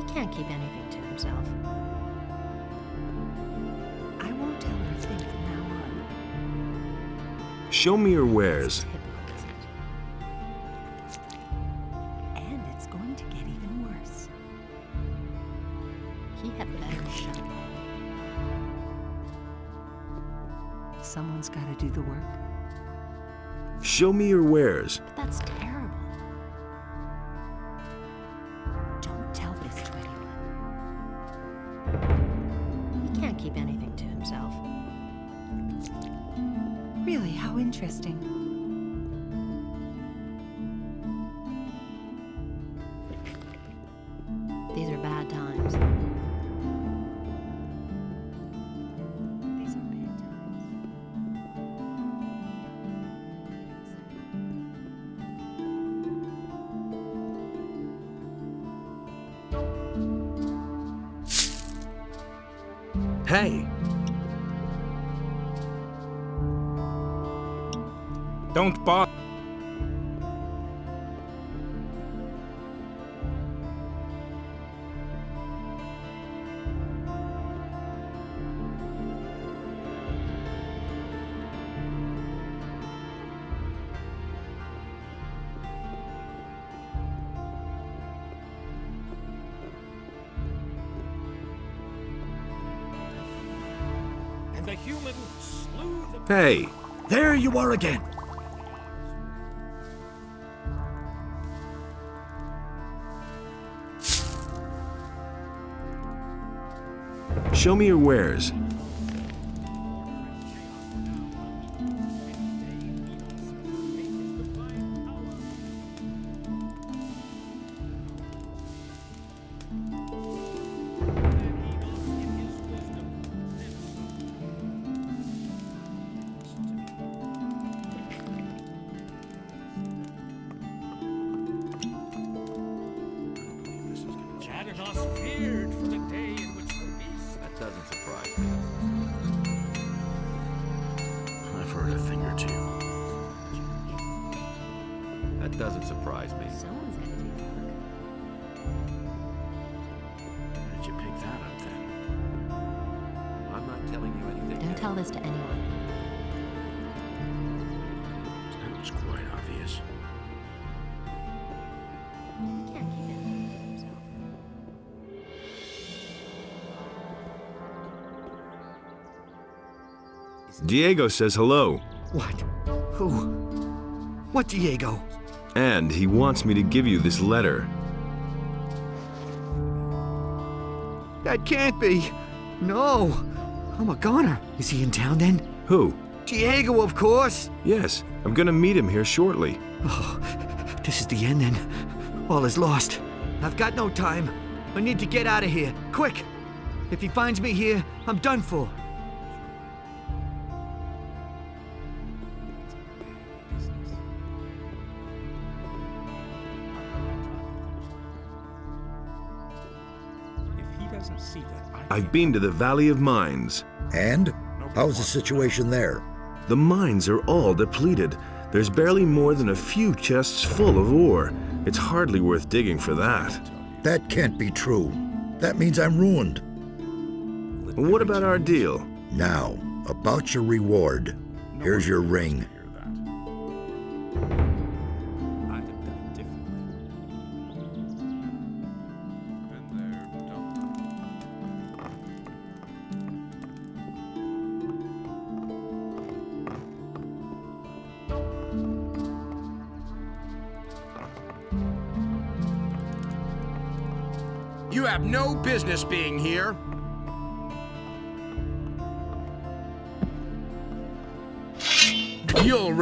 He can't keep anything to himself. I won't tell her a thing from now on. Show me your wares. Typical, isn't it? And it's going to get even worse. He had better shut up. Someone's got to do the work. Show me your wares. But that's terrible. Don't tell this to anyone. He can't keep anything to himself. Really, how interesting. These are bad times. These are bad times. Hey! Don't bother. And the human slew the... Hey! There you are again. Show me your wares. Jadanos feared for the day in which the beast... That doesn't surprise me. I've heard a thing or two. That doesn't surprise me. Someone's gonna do the work. Where did you pick that up then? I'm not telling you anything. Don't tell this to anyone. That was quite obvious. He can't keep anything to himself. Diego says hello, What? Who? What Diego? and he wants me to give you this letter. That can't be. No. I'm a goner. Is he in town then? Who? Diego, of course. Yes, I'm gonna meet him here shortly. Oh, this is the end then. All is lost. I've got no time. I need to get out of here. Quick! If he finds me here, I'm done for. If he doesn't see that, I I've been to the Valley of Mines. And? How's the situation there? The mines are all depleted. There's barely more than a few chests full of ore. It's hardly worth digging for that. That can't be true. That means I'm ruined. What about our deal? Now, about your reward. Here's your ring. I'd have done it differently. Been there, done that. You have no business being here. You'll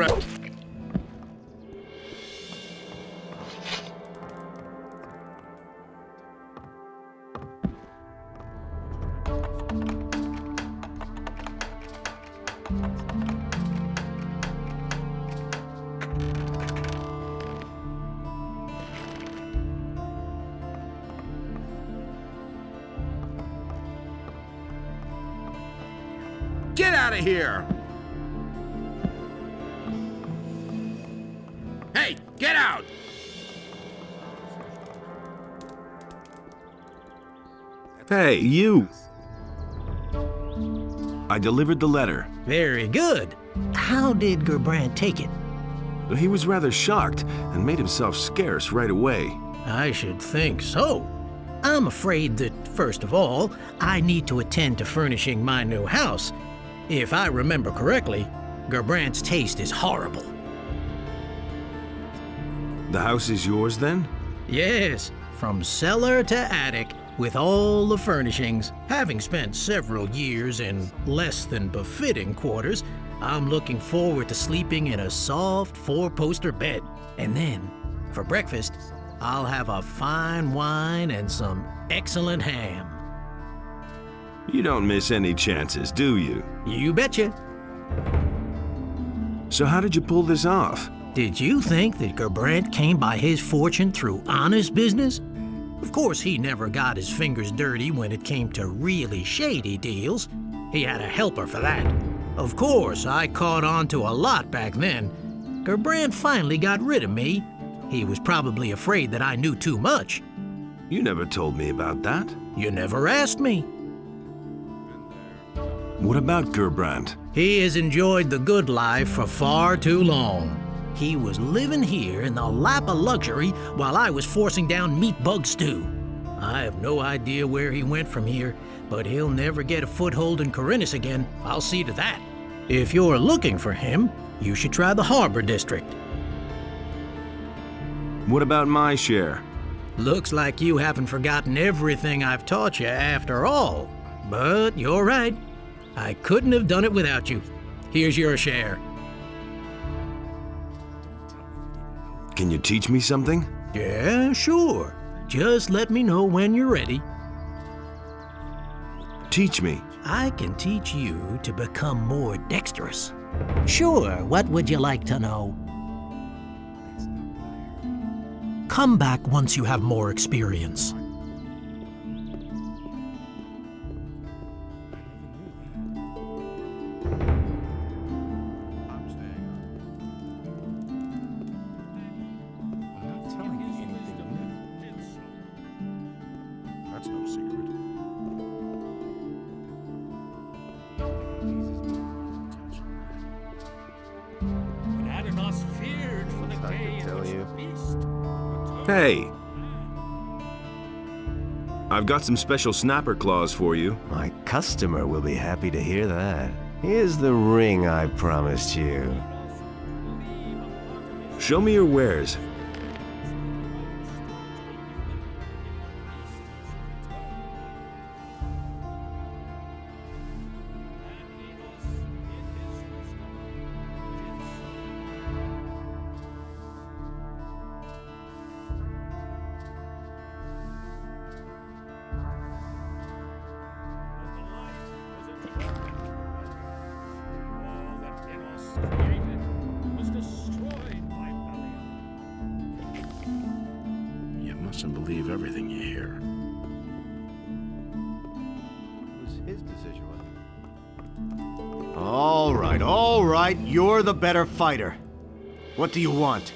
Get out of here! Hey, get out! Hey, you! I delivered the letter. Very good. How did Gerbrand take it? He was rather shocked and made himself scarce right away. I should think so. I'm afraid that, first of all, I need to attend to furnishing my new house. If I remember correctly, Gerbrand's taste is horrible. The house is yours then? Yes, from cellar to attic, with all the furnishings. Having spent several years in less than befitting quarters, I'm looking forward to sleeping in a soft four-poster bed. And then, for breakfast, I'll have a fine wine and some excellent ham. You don't miss any chances, do you? You betcha. So how did you pull this off? Did you think that Gerbrand came by his fortune through honest business? Of course, he never got his fingers dirty when it came to really shady deals. He had a helper for that. Of course, I caught on to a lot back then. Gerbrand finally got rid of me. He was probably afraid that I knew too much. You never told me about that. You never asked me. What about Gerbrand? He has enjoyed the good life for far too long. He was living here in the lap of luxury while I was forcing down meat bug stew. I have no idea where he went from here, but he'll never get a foothold in Corinthus again. I'll see to that. If you're looking for him, you should try the Harbor District. What about my share? Looks like you haven't forgotten everything I've taught you after all. But you're right. I couldn't have done it without you. Here's your share. Can you teach me something? Yeah, sure. Just let me know when you're ready. Teach me. I can teach you to become more dexterous. Sure, what would you like to know? Come back once you have more experience. That's no secret. But Adanos feared for the day in which the beast would turn. Hey! I've got some special snapper claws for you. My customer will be happy to hear that. Here's the ring I promised you. Show me your wares. All that Enos created was destroyed by Belial. You mustn't believe everything you hear. It was his decision, wasn't it? All right. You're the better fighter. What do you want?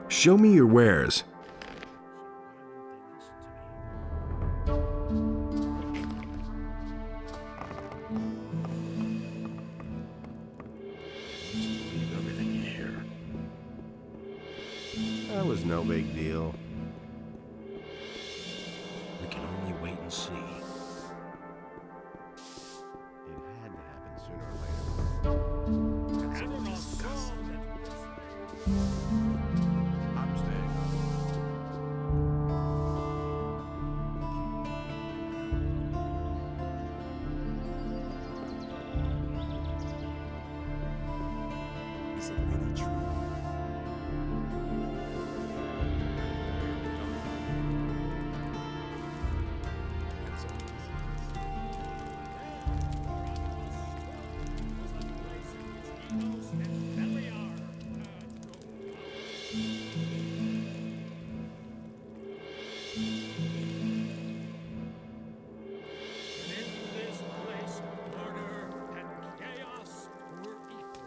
Show me your wares. Believe everything you hear. That was no big deal. We can only wait and see. It had to happen sooner or later. Adanos saw that I'm staying up. Is it really true? Enos and Belial and in this place, order and chaos were equal.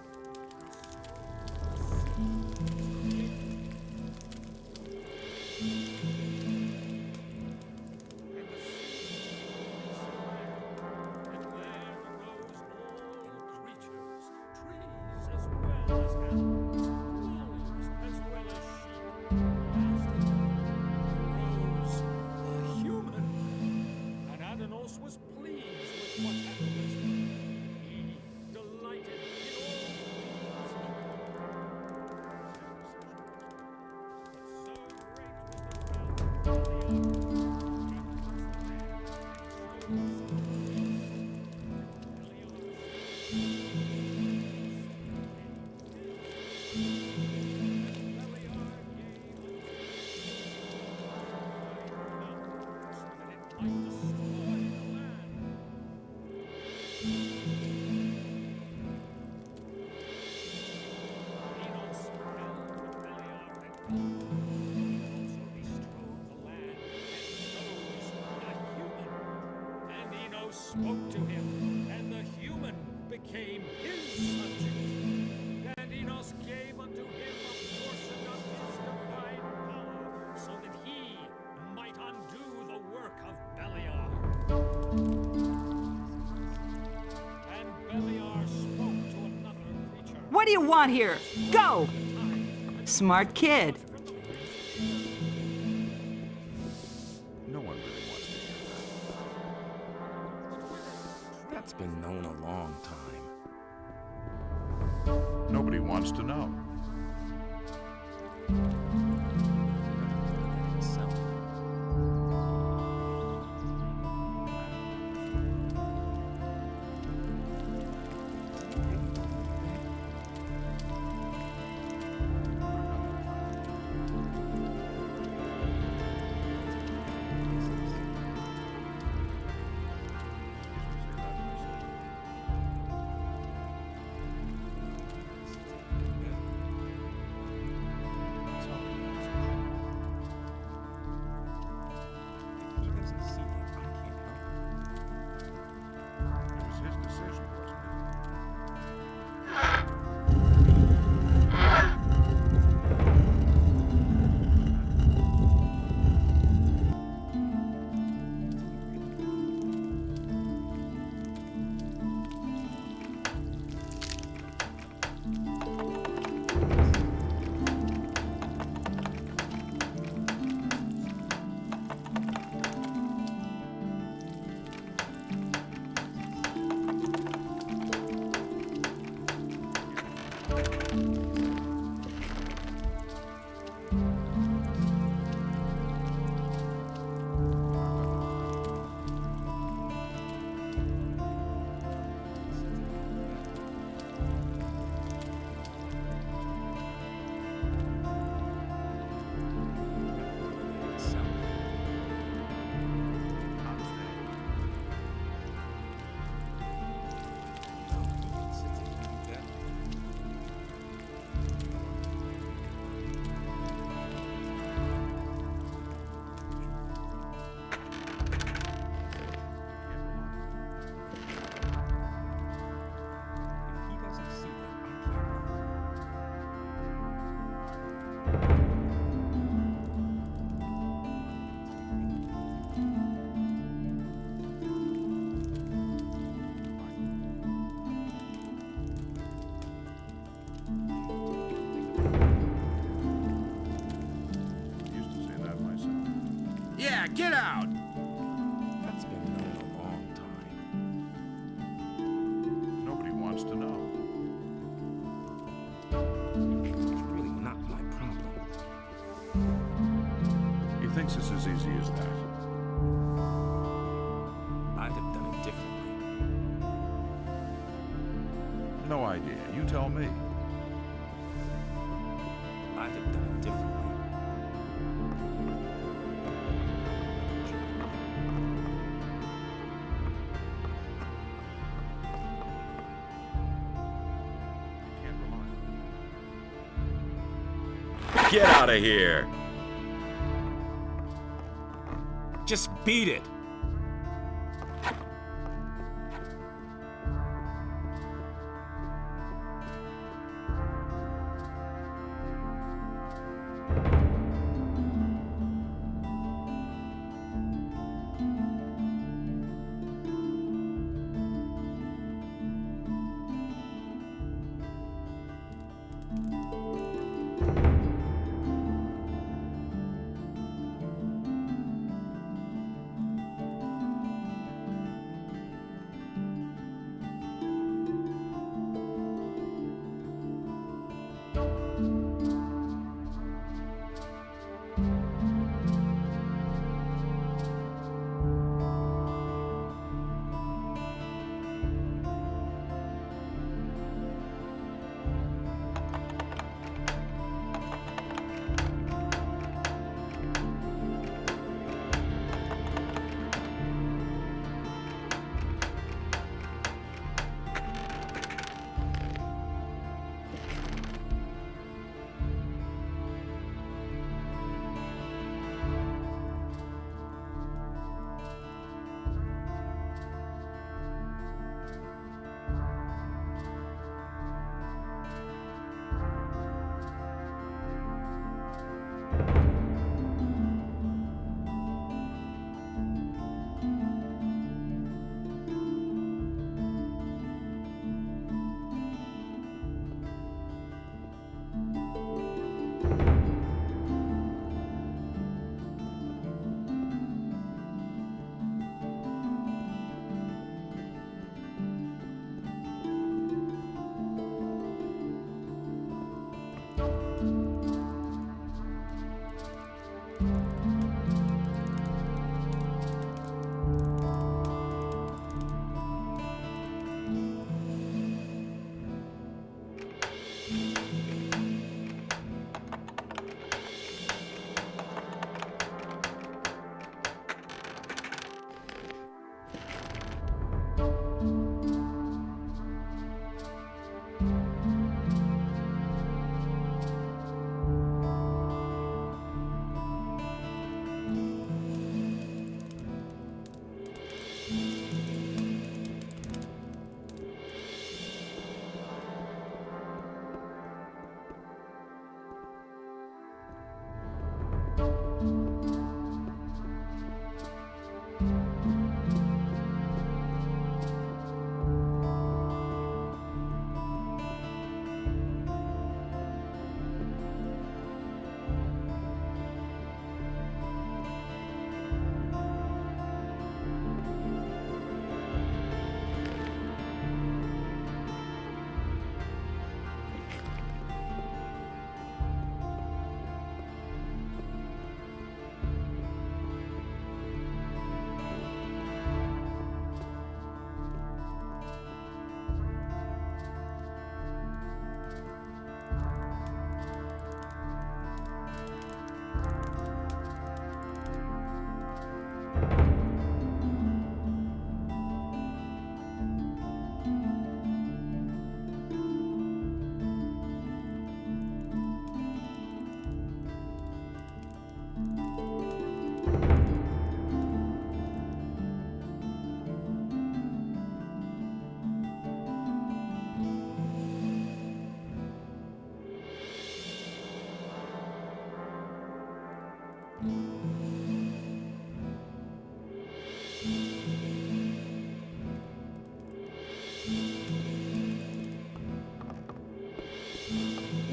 Spoke to him, and the human became his subject. And Enos gave unto him a portion of his divine power, so that he might undo the work of Beliar. And Beliar spoke to another creature. What do you want here? Go! Smart kid. No one really wants to hear that. That's been known a long time. Nobody wants to know. Yeah, get out! That's been known a long time. Nobody wants to know. It's really not my problem. He thinks it's as easy as that. I'd have done it differently. No idea. You tell me. I'd have done it differently. Get out of here! Just beat it!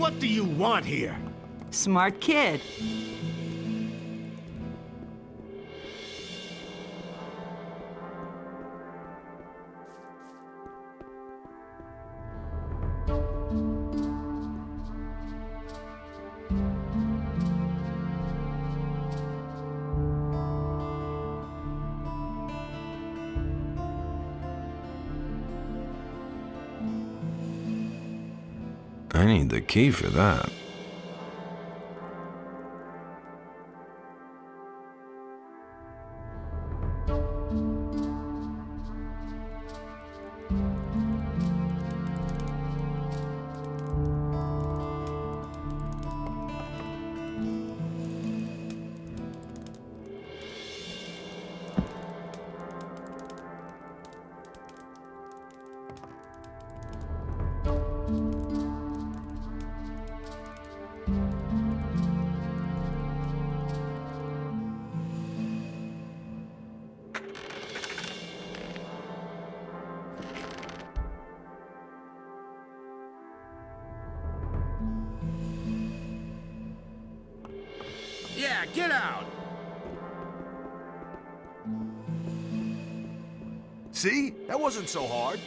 What do you want here? Smart kid. I need the key for that. Yeah, get out! See? That wasn't so hard.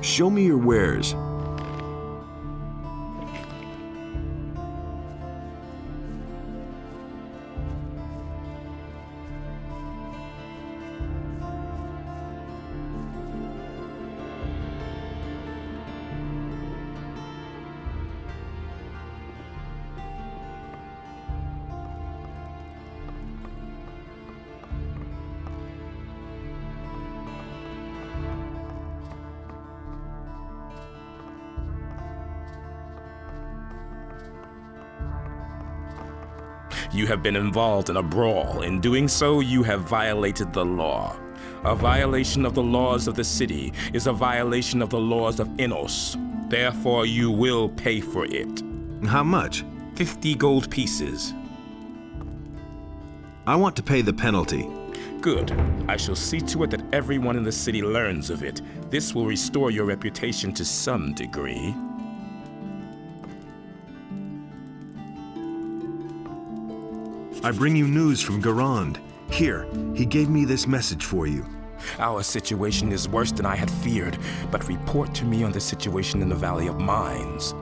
Show me your wares. You have been involved in a brawl. In doing so, you have violated the law. A violation of the laws of the city is a violation of the laws of Innos. Therefore, you will pay for it. How much? 50 gold pieces. I want to pay the penalty. Good. I shall see to it that everyone in the city learns of it. This will restore your reputation to some degree. I bring you news from Garand. Here, he gave me this message for you. Our situation is worse than I had feared, but report to me on the situation in the Valley of Mines.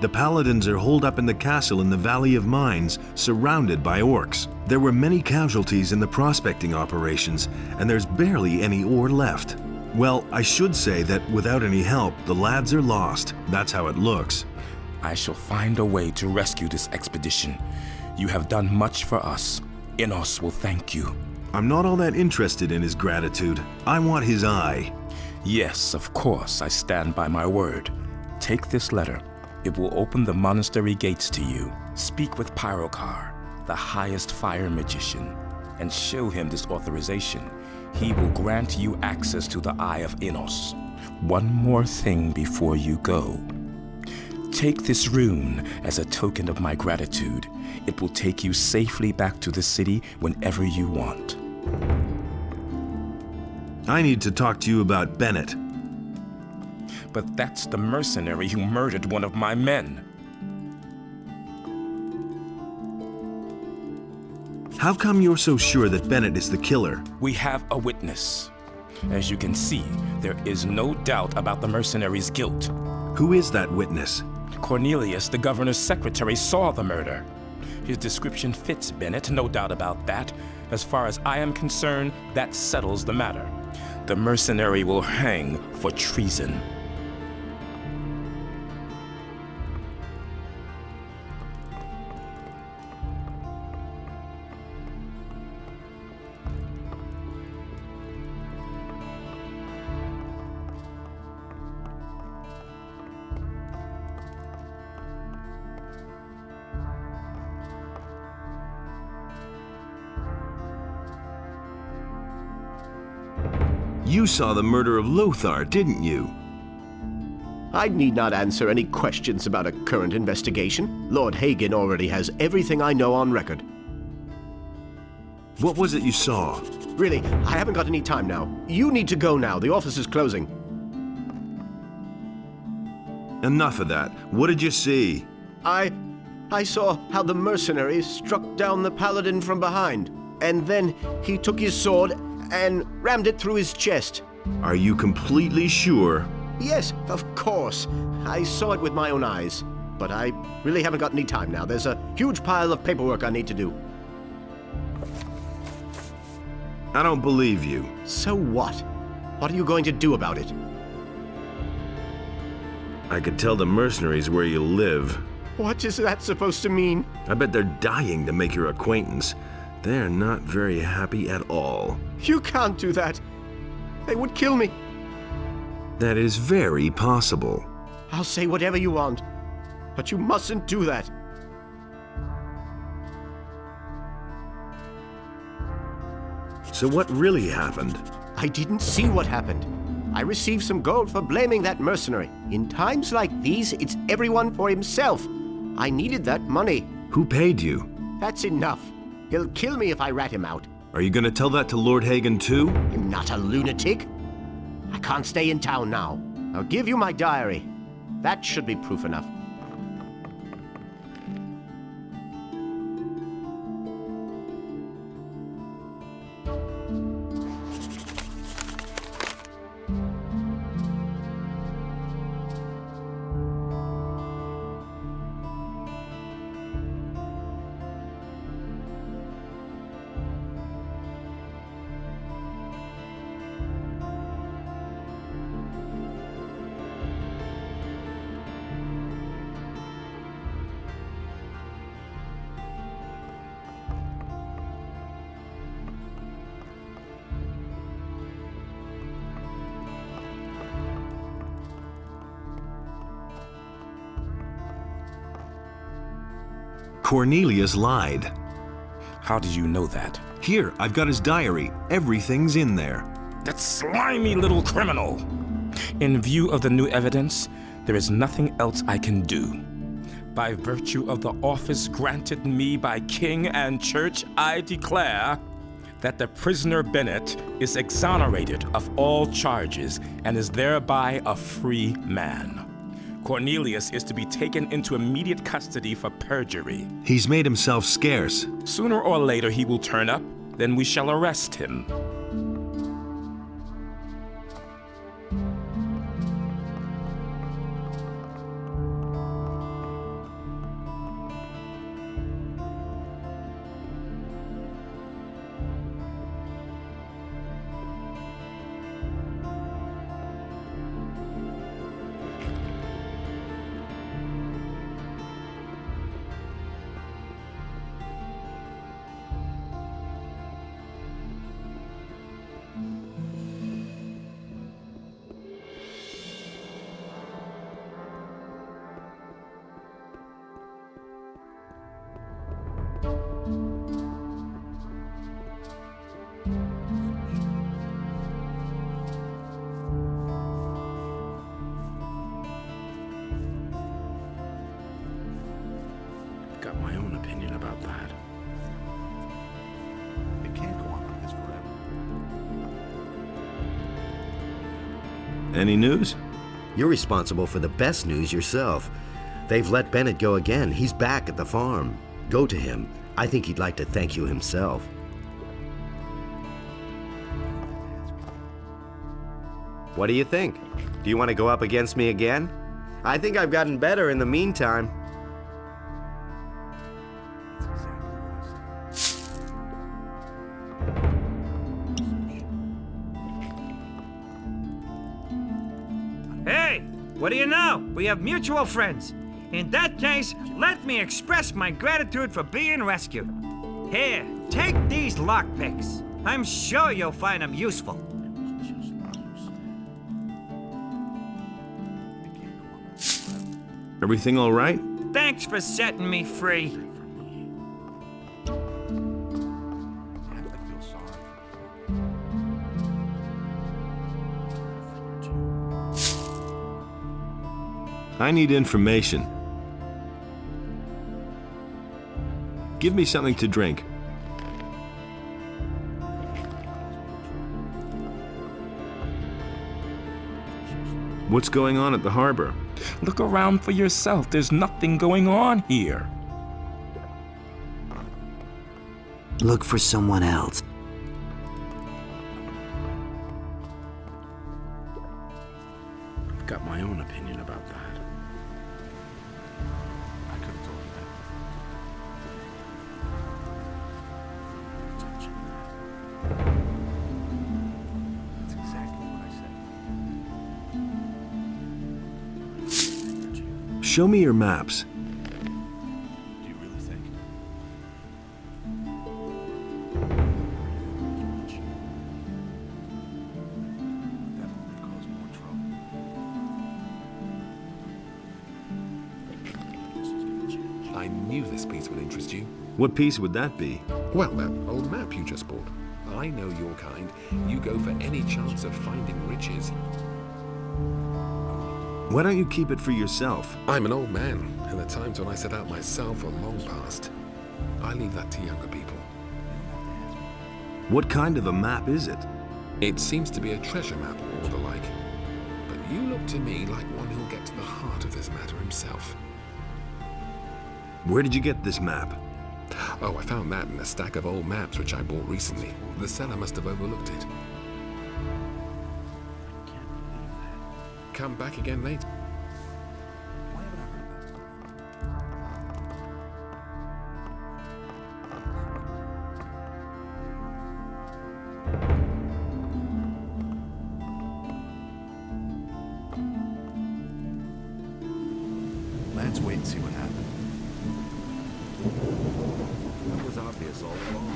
The Paladins are holed up in the castle in the Valley of Mines, surrounded by orcs. There were many casualties in the prospecting operations, and there's barely any ore left. Well, I should say that without any help, the lads are lost. That's how it looks. I shall find a way to rescue this expedition. You have done much for us. Innos will thank you. I'm not all that interested in his gratitude. I want his eye. Yes, of course, I stand by my word. Take this letter. It will open the monastery gates to you. Speak with Pyrokar, the highest fire magician, and show him this authorization. He will grant you access to the Eye of Innos. One more thing before you go. Take this rune as a token of my gratitude. It will take you safely back to the city whenever you want. I need to talk to you about Bennett. But that's the mercenary who murdered one of my men. How come you're so sure that Bennett is the killer? We have a witness. As you can see, there is no doubt about the mercenary's guilt. Who is that witness? Cornelius, the governor's secretary, saw the murder. His description fits Bennett, no doubt about that. As far as I am concerned, that settles the matter. The mercenary will hang for treason. You saw the murder of Lothar, didn't you? I need not answer any questions about a current investigation. Lord Hagen already has everything I know on record. What was it you saw? Really, I haven't got any time now. You need to go now. The office is closing. Enough of that. What did you see? I saw how the mercenary struck down the paladin from behind, and then he took his sword and rammed it through his chest. Are you completely sure? Yes, of course. I saw it with my own eyes. But I really haven't got any time now. There's a huge pile of paperwork I need to do. I don't believe you. So what? What are you going to do about it? I could tell the mercenaries where you live. What is that supposed to mean? I bet they're dying to make your acquaintance. They're not very happy at all. You can't do that. They would kill me. That is very possible. I'll say whatever you want, but you mustn't do that. So what really happened? I didn't see what happened. I received some gold for blaming that mercenary. In times like these, it's everyone for himself. I needed that money. Who paid you? That's enough. He'll kill me if I rat him out. Are you going to tell that to Lord Hagen too? I'm not a lunatic. I can't stay in town now. I'll give you my diary. That should be proof enough. Cornelius lied. How did you know that? Here, I've got his diary. Everything's in there. That slimy little criminal! In view of the new evidence, there is nothing else I can do. By virtue of the office granted me by king and church, I declare that the prisoner Bennett is exonerated of all charges and is thereby a free man. Cornelius is to be taken into immediate custody for perjury. He's made himself scarce. Sooner or later he will turn up, then we shall arrest him. Got my own opinion about that. It can't go on like this forever. Any news? You're responsible for the best news yourself. They've let Bennett go again. He's back at the farm. Go to him. I think he'd like to thank you himself. What do you think? Do you want to go up against me again? I think I've gotten better in the meantime. Hey, what do you know? We have mutual friends. In that case, let me express my gratitude for being rescued. Here, take these lockpicks. I'm sure you'll find them useful. Everything all right? Thanks for setting me free. I need information. Give me something to drink. What's going on at the harbor? Look around for yourself. There's nothing going on here. Look for someone else. I've got my own opinion about that. I could have told you that before. Touching that. That's exactly what I said. Show me your maps. Do you really think? That will only cause more trouble. This is gonna change. I knew this piece would interest you. What piece would that be? Well, that old map you just bought. I know your kind. You go for any chance of finding riches. Why don't you keep it for yourself? I'm an old man, and the times when I set out myself are long past. I leave that to younger people. What kind of a map is it? It seems to be a treasure map or the like. But you look to me like one who'll get to the heart of this matter himself. Where did you get this map? Oh, I found that in a stack of old maps which I bought recently. The seller must have overlooked it. Come back again later. Why haven't I heard that stuff? Let's wait and see what happens. That was obvious all along.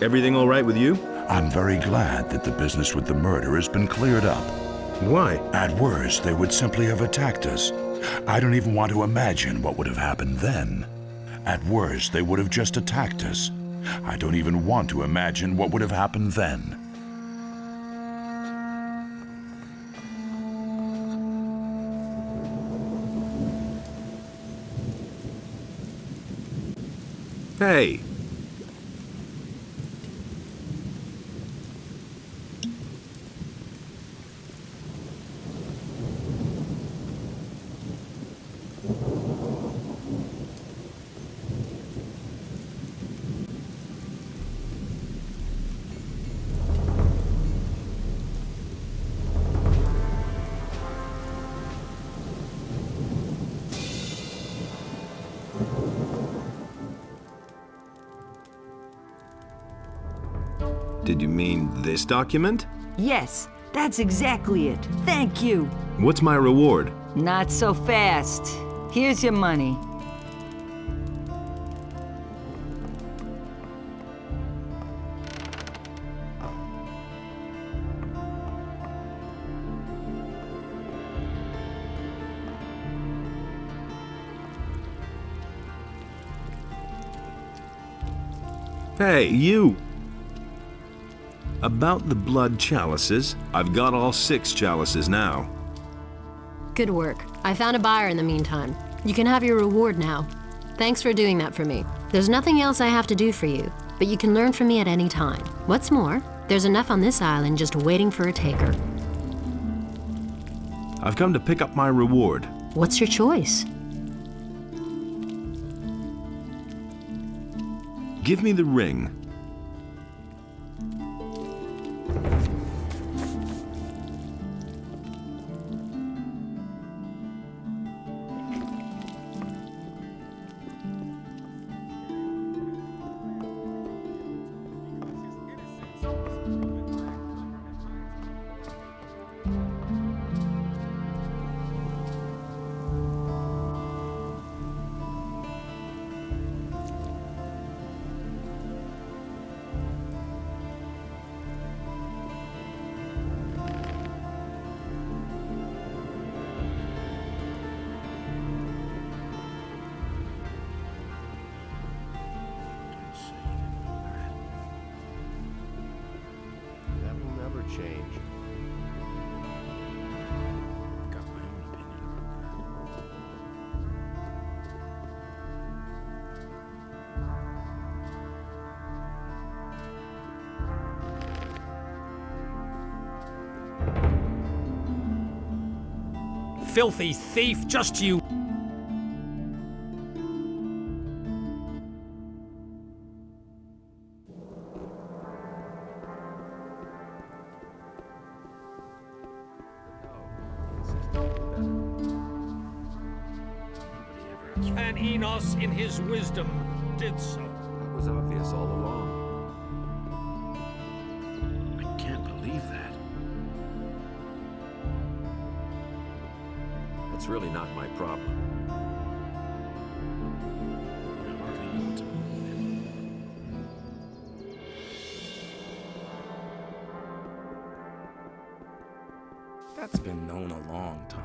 Everything all right with you? I'm very glad that the business with the murder has been cleared up. Why? At worst, they would simply have attacked us. I don't even want to imagine what would have happened then. At worst, they would have just attacked us. I don't even want to imagine what would have happened then. Hey! Did you mean this document? Yes, that's exactly it. Thank you. What's my reward? Not so fast. Here's your money. Hey, you! About the blood chalices, I've got all 6 chalices now. Good work. I found a buyer in the meantime. You can have your reward now. Thanks for doing that for me. There's nothing else I have to do for you, but you can learn from me at any time. What's more, there's enough on this island just waiting for a taker. I've come to pick up my reward. What's your choice? Give me the ring. That will never change. Got my own opinion about that. Filthy thief, just you. And Enos, in his wisdom, did so. That was obvious all along. I can't believe that. That's really not my problem. I hardly know what to believe in. That's been known a long time.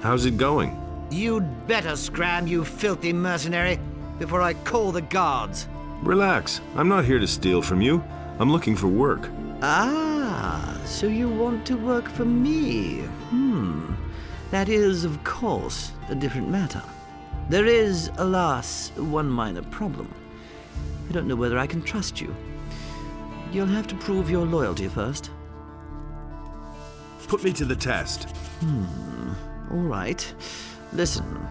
How's it going? You'd better scram, you filthy mercenary, before I call the guards. Relax. I'm not here to steal from you. I'm looking for work. Ah, so you want to work for me? That is, of course, a different matter. There is, alas, one minor problem. I don't know whether I can trust you. You'll have to prove your loyalty first. Put me to the test. All right. Listen.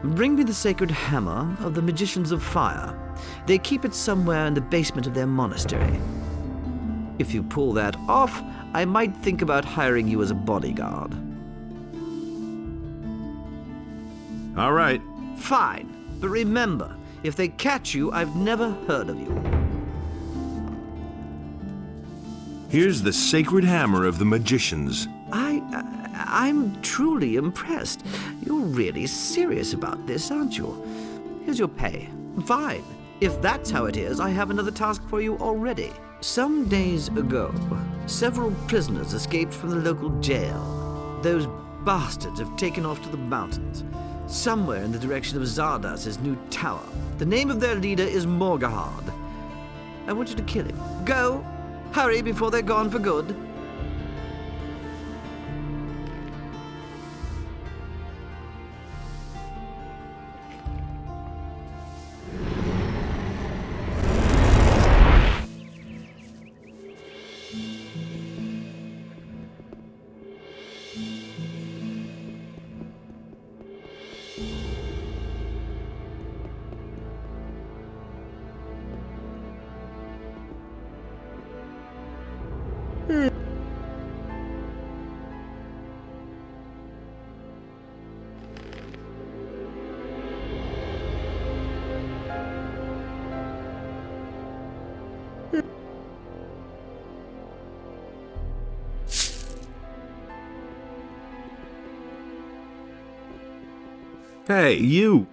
Bring me the sacred hammer of the Magicians of Fire. They keep it somewhere in the basement of their monastery. If you pull that off, I might think about hiring you as a bodyguard. All right. Fine. But remember, if they catch you, I've never heard of you. Here's the sacred hammer of the magicians. I'm truly impressed. You're really serious about this, aren't you? Here's your pay. Fine. If that's how it is, I have another task for you already. Some days ago, several prisoners escaped from the local jail. Those bastards have taken off to the mountains, somewhere in the direction of Zardas' new tower. The name of their leader is Morgahard. I want you to kill him. Go! Hurry before they're gone for good. Hey, you!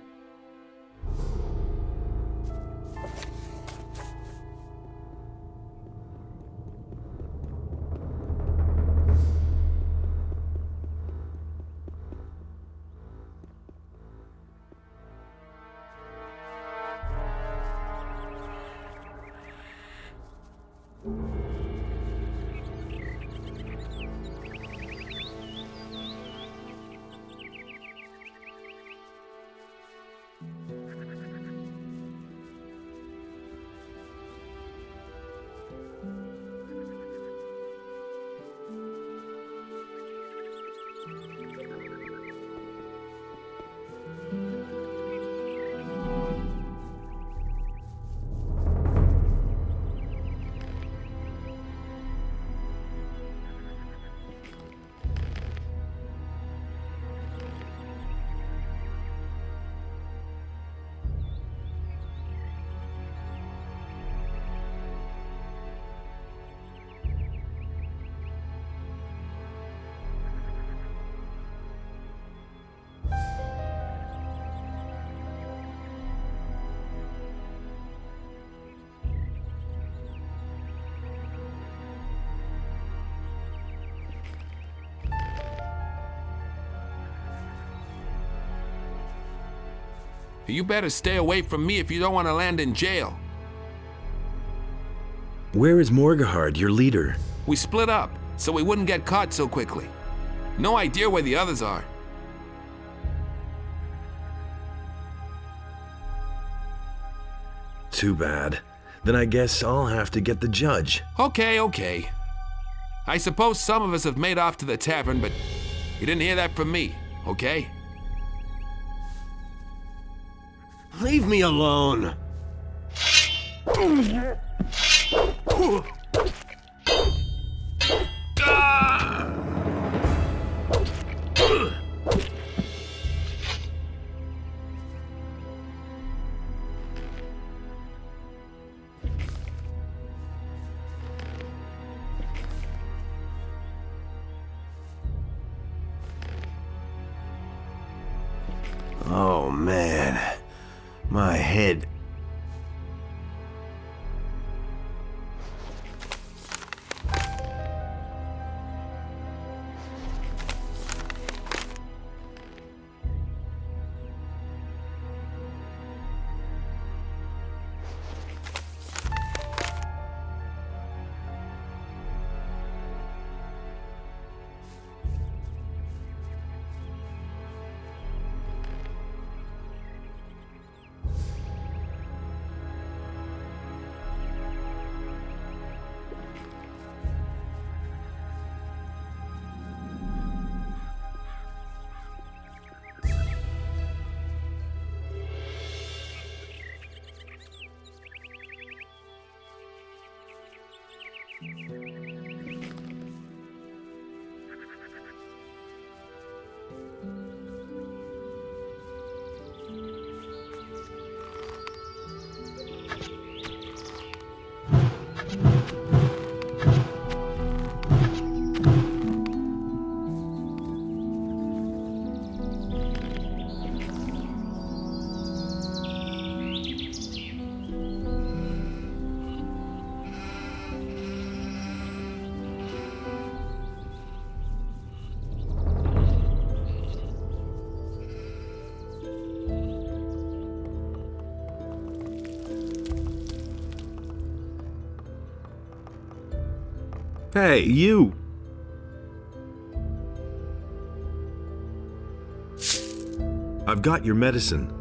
You better stay away from me if you don't want to land in jail. Where is Morgahard, your leader? We split up, so we wouldn't get caught so quickly. No idea where the others are. Too bad. Then I guess I'll have to get the judge. Okay. I suppose some of us have made off to the tavern, but you didn't hear that from me, okay? Leave me alone. Oh man, my head. Hey, you! I've got your medicine.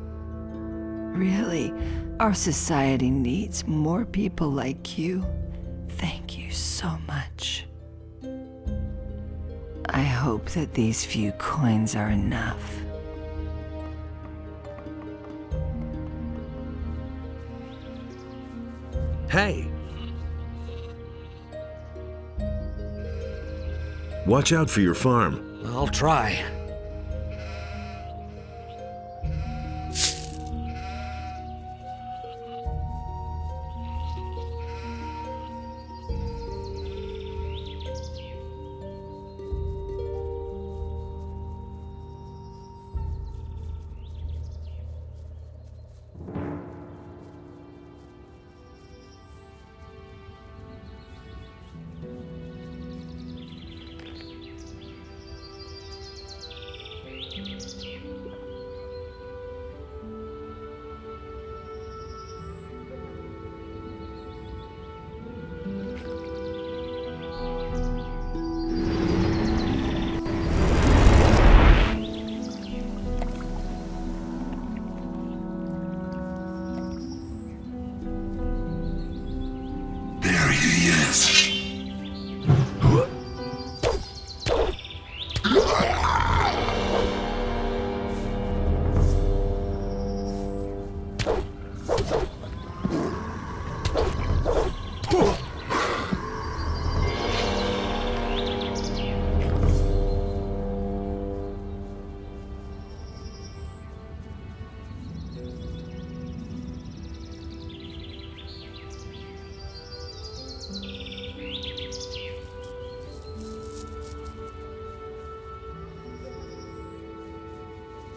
Really? Our society needs more people like you. Thank you so much. I hope that these few coins are enough. Hey! Watch out for your farm. I'll try.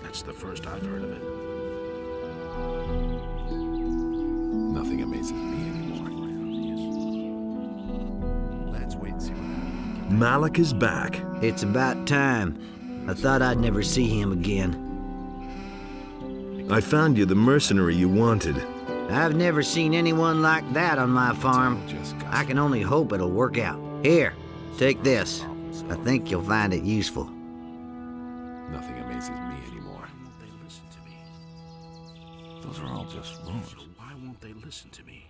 That's the first I've heard of it. Nothing amazes me anymore. Let's wait and see what Malik is back. It's about time. I thought I'd never see him again. I found you the mercenary you wanted. I've never seen anyone like that on my farm. I can only hope it'll work out. Here, take this. I think you'll find it useful. Nothing amazes me anymore. Why won't they listen to me? Those are all just rumors. So why won't they listen to me?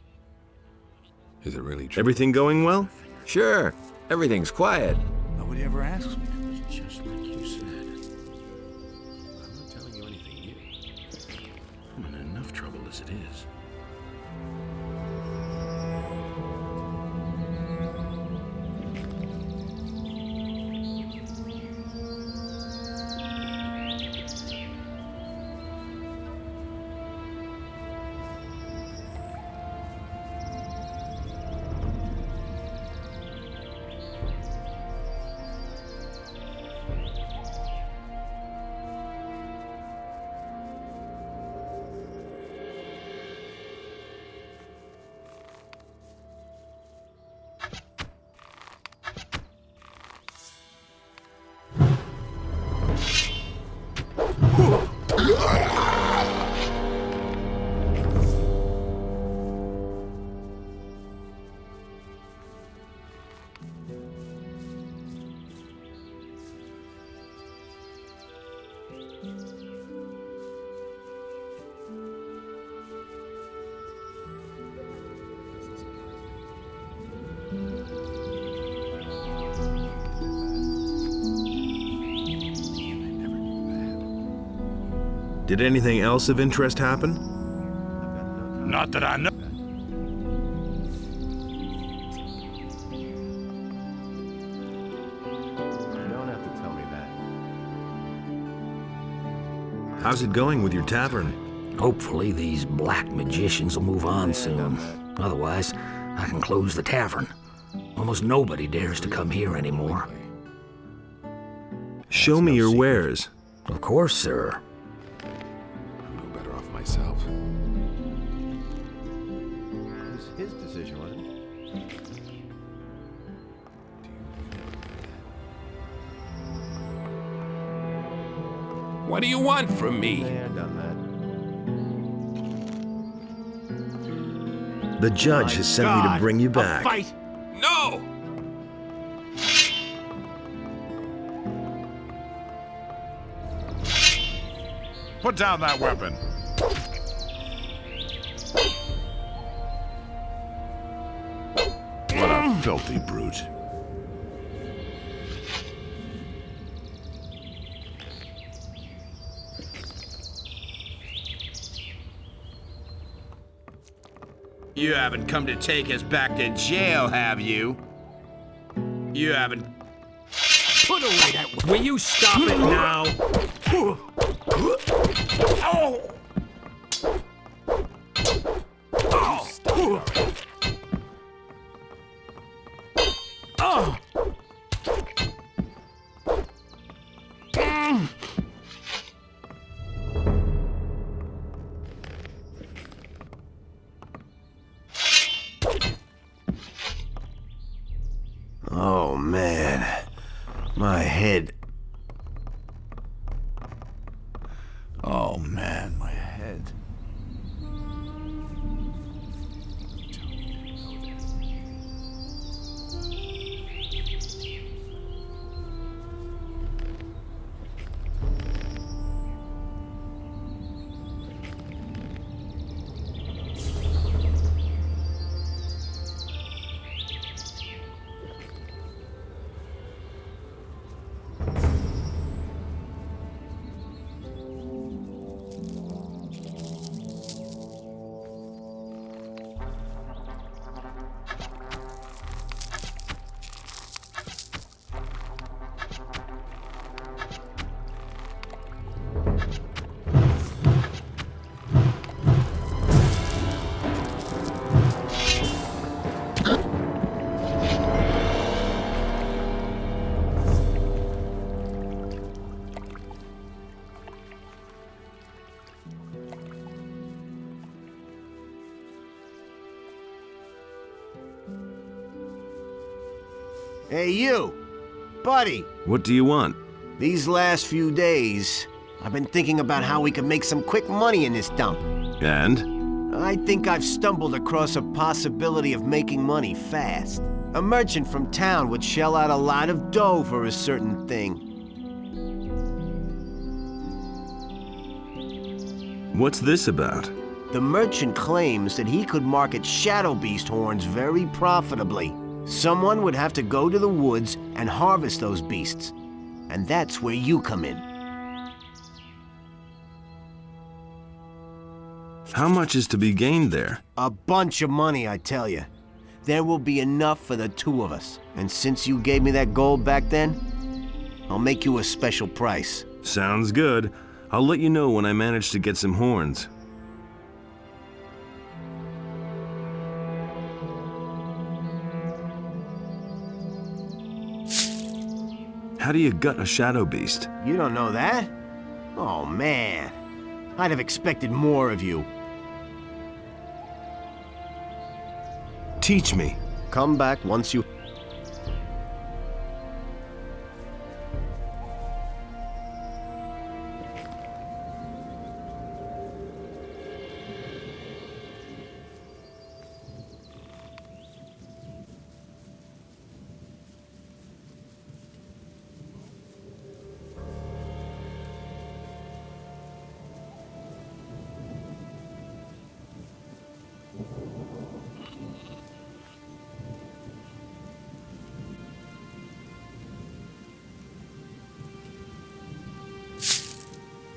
Is it really true? Everything going well? Sure. Everything's quiet. Nobody ever asks me. It was just like you said. I'm not telling you anything new. I'm in enough trouble as it is. Did anything else of interest happen? Not that I know. You don't have to tell me that. How's it going with your tavern? Hopefully these black magicians will move on soon. Otherwise, I can close the tavern. Almost nobody dares to come here anymore. Show me your wares. Of course, sir. I'm no better off myself. It was his decision, wasn't it? What do you want from me? Yeah, done that. The judge has sent me to bring you back. Fight! No! Put down that weapon. What a filthy brute. You haven't come to take us back to jail, have you? You haven't... Put away that... Will you stop it now? Oh! Oh! Oh, man. My head. Oh man, my head. Hey, you! Buddy! What do you want? These last few days, I've been thinking about how we could make some quick money in this dump. And? I think I've stumbled across a possibility of making money fast. A merchant from town would shell out a lot of dough for a certain thing. What's this about? The merchant claims that he could market shadow beast horns very profitably. Someone would have to go to the woods and harvest those beasts. And that's where you come in. How much is to be gained there? A bunch of money, I tell you. There will be enough for the two of us. And since you gave me that gold back then, I'll make you a special price. Sounds good. I'll let you know when I manage to get some horns. How do you gut a shadow beast? You don't know that? Oh, man. I'd have expected more of you. Teach me. Come back once you...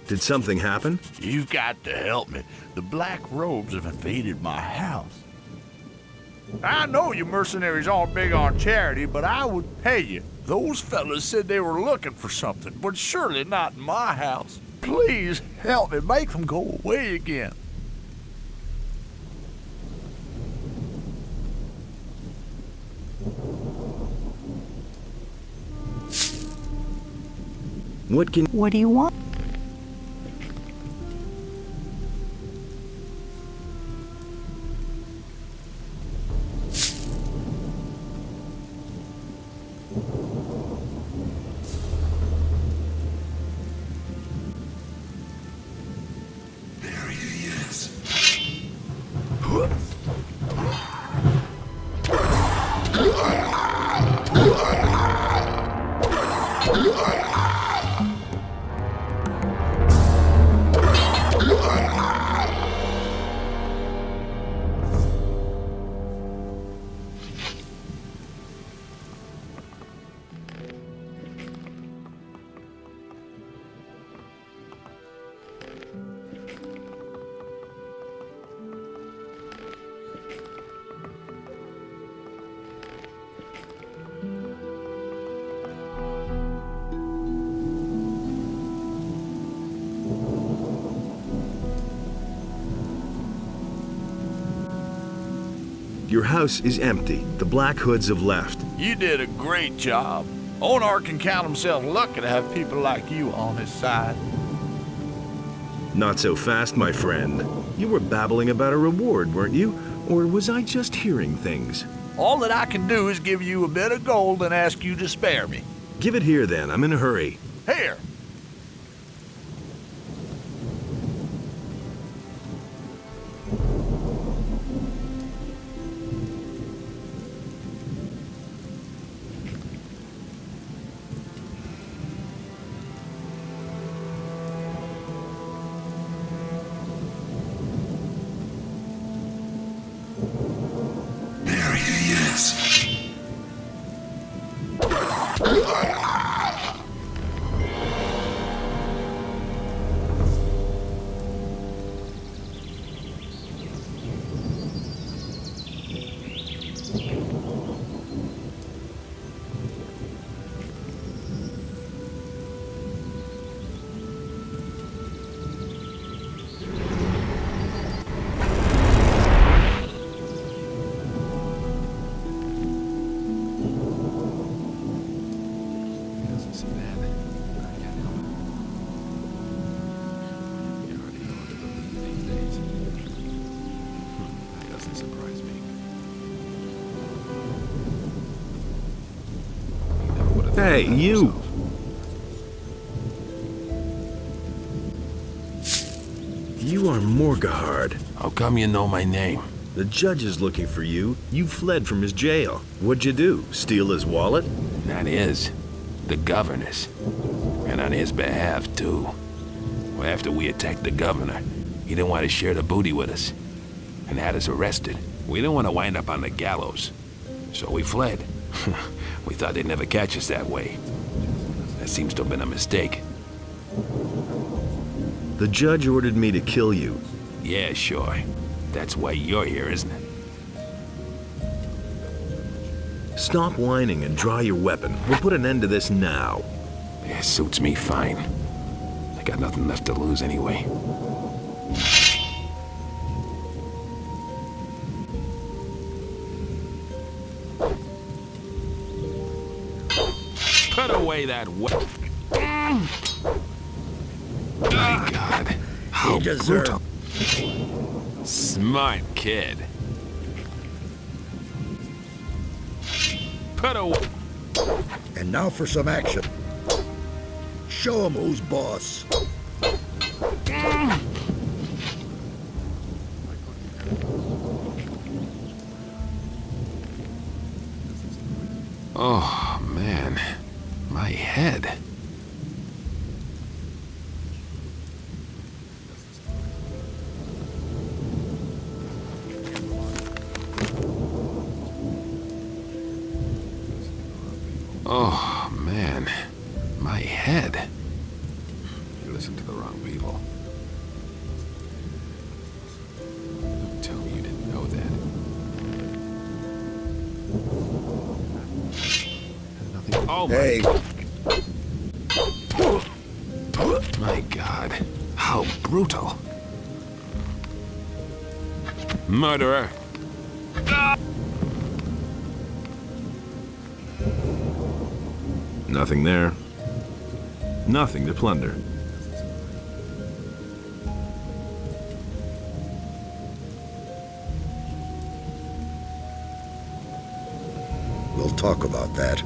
Did something happen? You've got to help me. The black robes have invaded my house. I know you mercenaries aren't big on charity, but I would pay you. Those fellas said they were looking for something, but surely not in my house. Please help me make them go away again. What do you want? Your house is empty. The Black Hoods have left. You did a great job. Onar can count himself lucky to have people like you on his side. Not so fast, my friend. You were babbling about a reward, weren't you? Or was I just hearing things? All that I can do is give you a bit of gold and ask you to spare me. Give it here, then. I'm in a hurry. Here. Hey, you! You are Morgahard. How come you know my name? The judge is looking for you. You fled from his jail. What'd you do? Steal his wallet? Not his. The governor's. And on his behalf, too. Well, after we attacked the governor, he didn't want to share the booty with us. And had us arrested. We didn't want to wind up on the gallows. So we fled. We thought they'd never catch us that way. That seems to have been a mistake. The judge ordered me to kill you. Yeah, sure. That's why you're here, isn't it? Stop whining and draw your weapon. We'll put an end to this now. Yeah, suits me fine. I got nothing left to lose anyway. Put away that weapon. My God, how brutal. Smart kid. Put away. And now for some action. Show him who's boss. Oh, man. My head. Oh, man. My head. You listened to the wrong people. Don't tell me you didn't know that. Nothing. Oh, hey. My God. How brutal. Murderer. Nothing there. Nothing to plunder. We'll talk about that.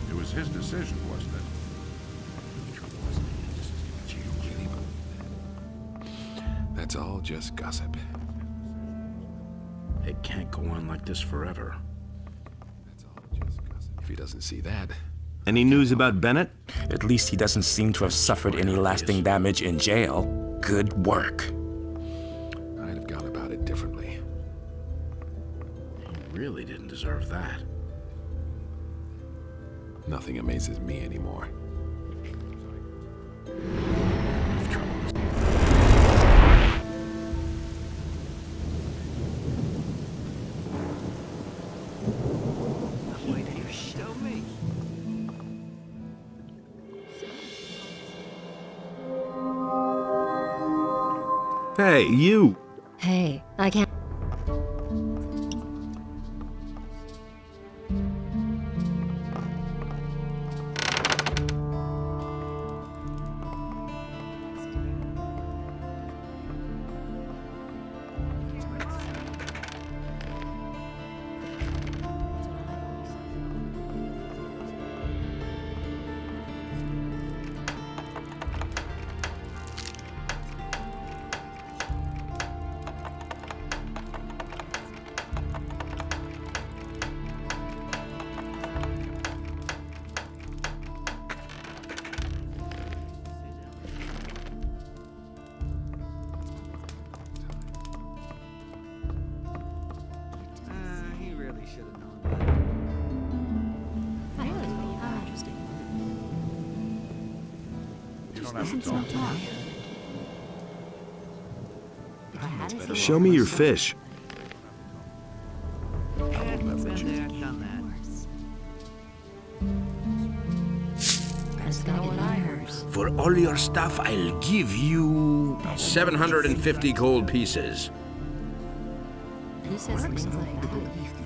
It was his decision, wasn't it? That's all just gossip. It can't go on like this forever. That's all just gossip. If he doesn't see that. Any news about Bennett? At least he doesn't seem to have suffered any lasting damage in jail. Good work. I'd have gone about it differently. He really didn't deserve that. Nothing amazes me anymore. Hey, you! Hey, I can't. Show me your fish. For all your stuff, I'll give you 750 gold pieces. Who says things like that?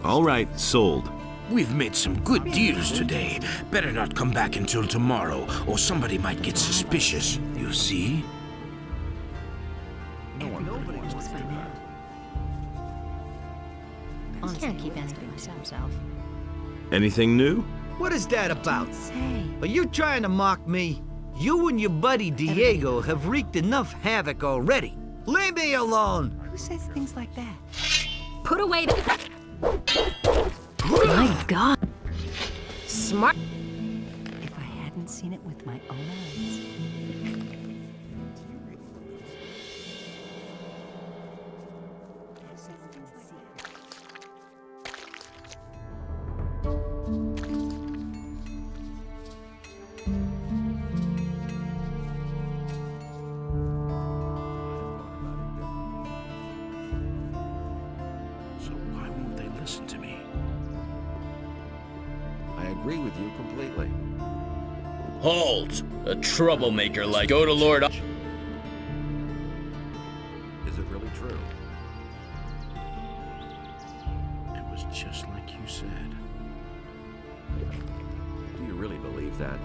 All right, sold. We've made some good deals today. Better not come back until tomorrow, or somebody might get suspicious. You see? Honestly, can't keep anything to himself. Anything new? What is that about? Are you trying to mock me? You and your buddy Diego have wreaked enough havoc already. Leave me alone! Who says things like that? Put away the... My God. Smart. If I hadn't seen it with my own eyes. So why won't they listen to me? I agree with you completely. Halt! A troublemaker like go to Lord... Is it really true? It was just like you said. Do you really believe that?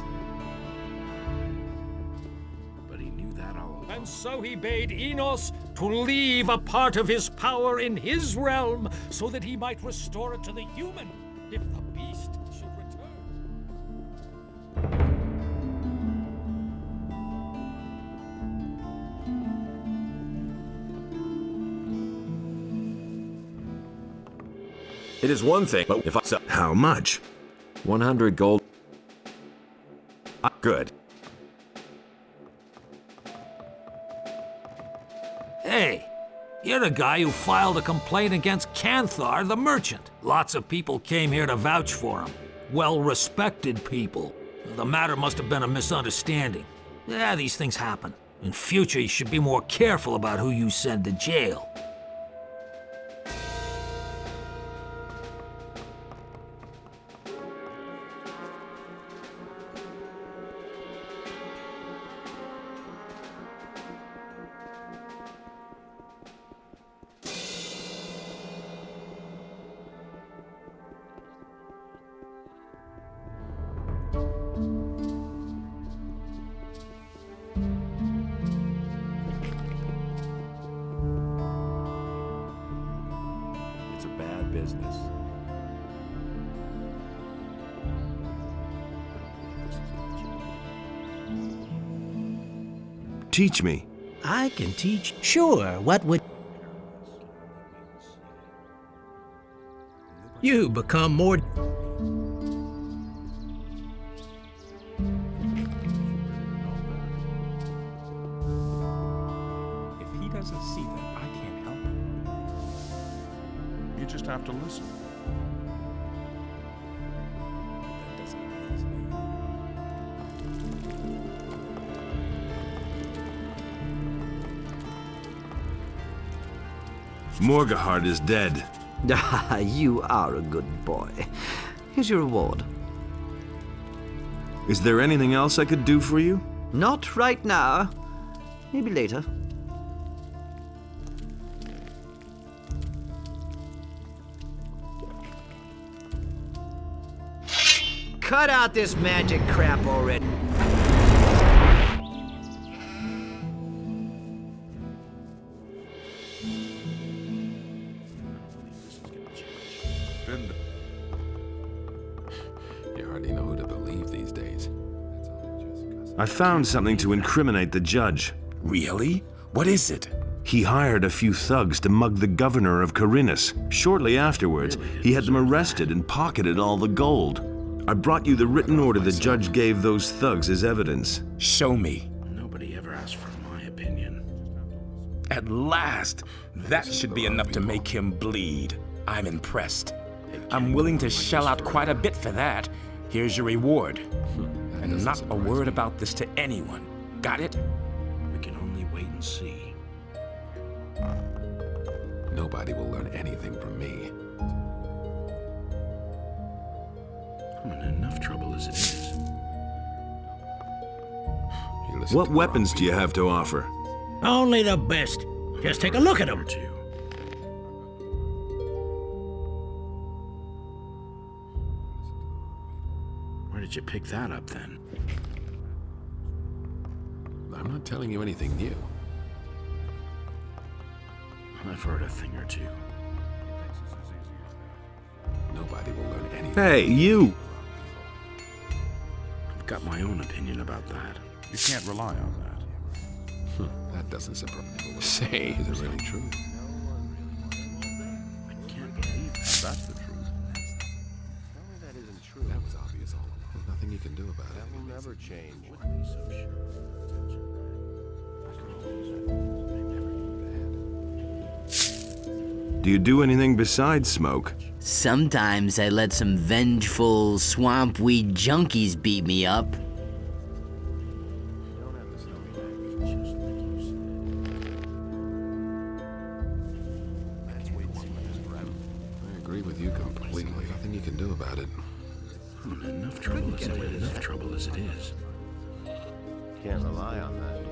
But he knew that all along. And so he bade Enos to leave a part of his power in his realm so that he might restore it to the human if the beast should return. It is one thing, but if I... How much? 100 gold. Good. Hey, you're the guy who filed a complaint against Canthar, the merchant. Lots of people came here to vouch for him. Well-respected people. The matter must have been a misunderstanding. Yeah, these things happen. In future, you should be more careful about who you send to jail. It's a bad business. Teach me. I can teach. Sure, what would... You become more... If he doesn't see them, I can't help him. You just have to listen. That doesn't amaze me. Morgahart is dead. Ah, you are a good boy. Here's your reward. Is there anything else I could do for you? Not right now. Maybe later. Cut out this magic crap already. You hardly know who to believe these days. I found something to incriminate the judge. Really? What is it? He hired a few thugs to mug the governor of Carinus. Shortly afterwards, he had them arrested and pocketed all the gold. I brought you the written order the judge gave those thugs as evidence. Show me. Nobody ever asked for my opinion. At last! That should be enough to make him bleed. I'm impressed. I'm willing to shell out quite a bit for that. Here's your reward. And not a word about this to anyone. Got it? We can only wait and see. Nobody will learn anything from me. I'm in enough trouble as it is. What weapons do you have to offer? Only the best. Just take a look at them. Where did you pick that up, then? I'm not telling you anything new. I've heard a thing or two. Nobody will learn anything. Hey, you! I've got my own opinion about that. You can't rely on that. That doesn't surprise me. Say, is it really true? I can't believe that. That's the truth. Tell me that isn't true. That was obvious all along. There's nothing you can do about it. That will never change. Wouldn't be so sure. Do you do anything besides smoke? Sometimes I let some vengeful swampweed junkies beat me up. I agree with you completely. Nothing you can do about it. I'm in enough trouble as it is. Can't rely on that.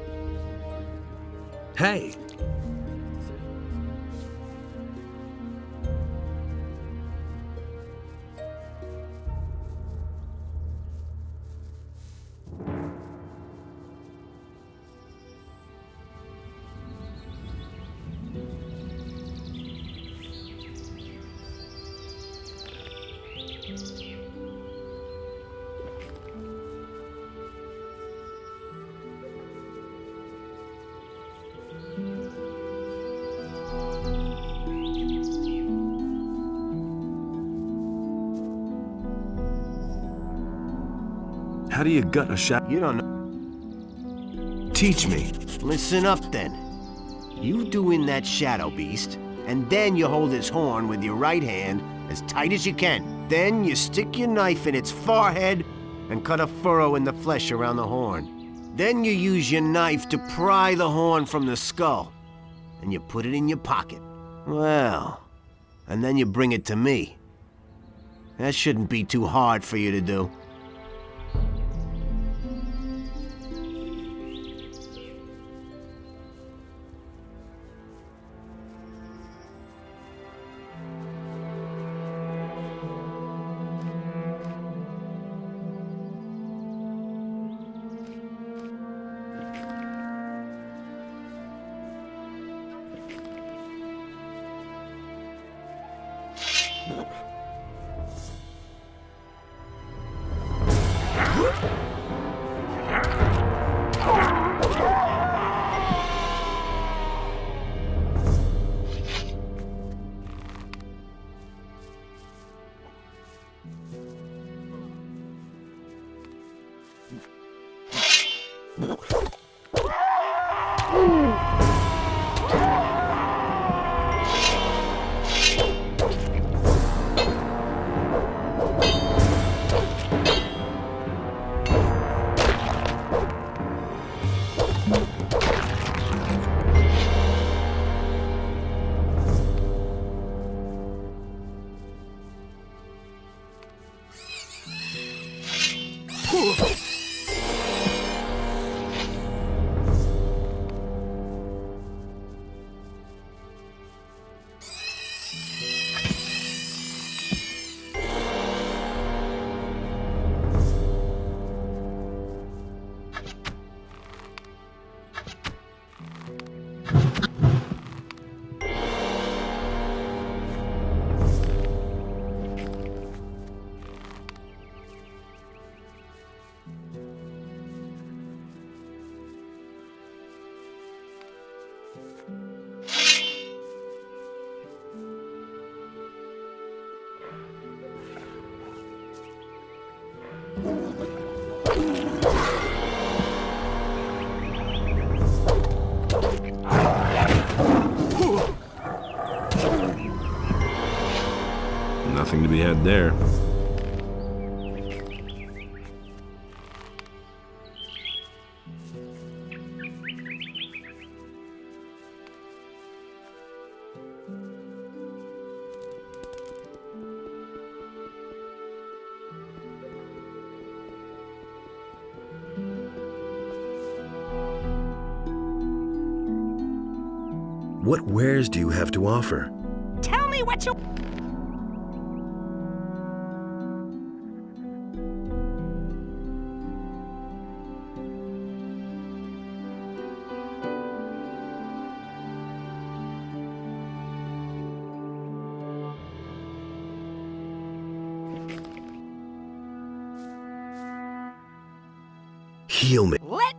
Hey! How do you gut a shadow? You don't know. Teach me. Listen up, then. You do in that shadow beast, and then you hold its horn with your right hand as tight as you can. Then you stick your knife in its forehead and cut a furrow in the flesh around the horn. Then you use your knife to pry the horn from the skull, and you put it in your pocket. Well, and then you bring it to me. That shouldn't be too hard for you to do. Nothing to be had there. What wares do you have to offer? Tell me what you... heal me. What?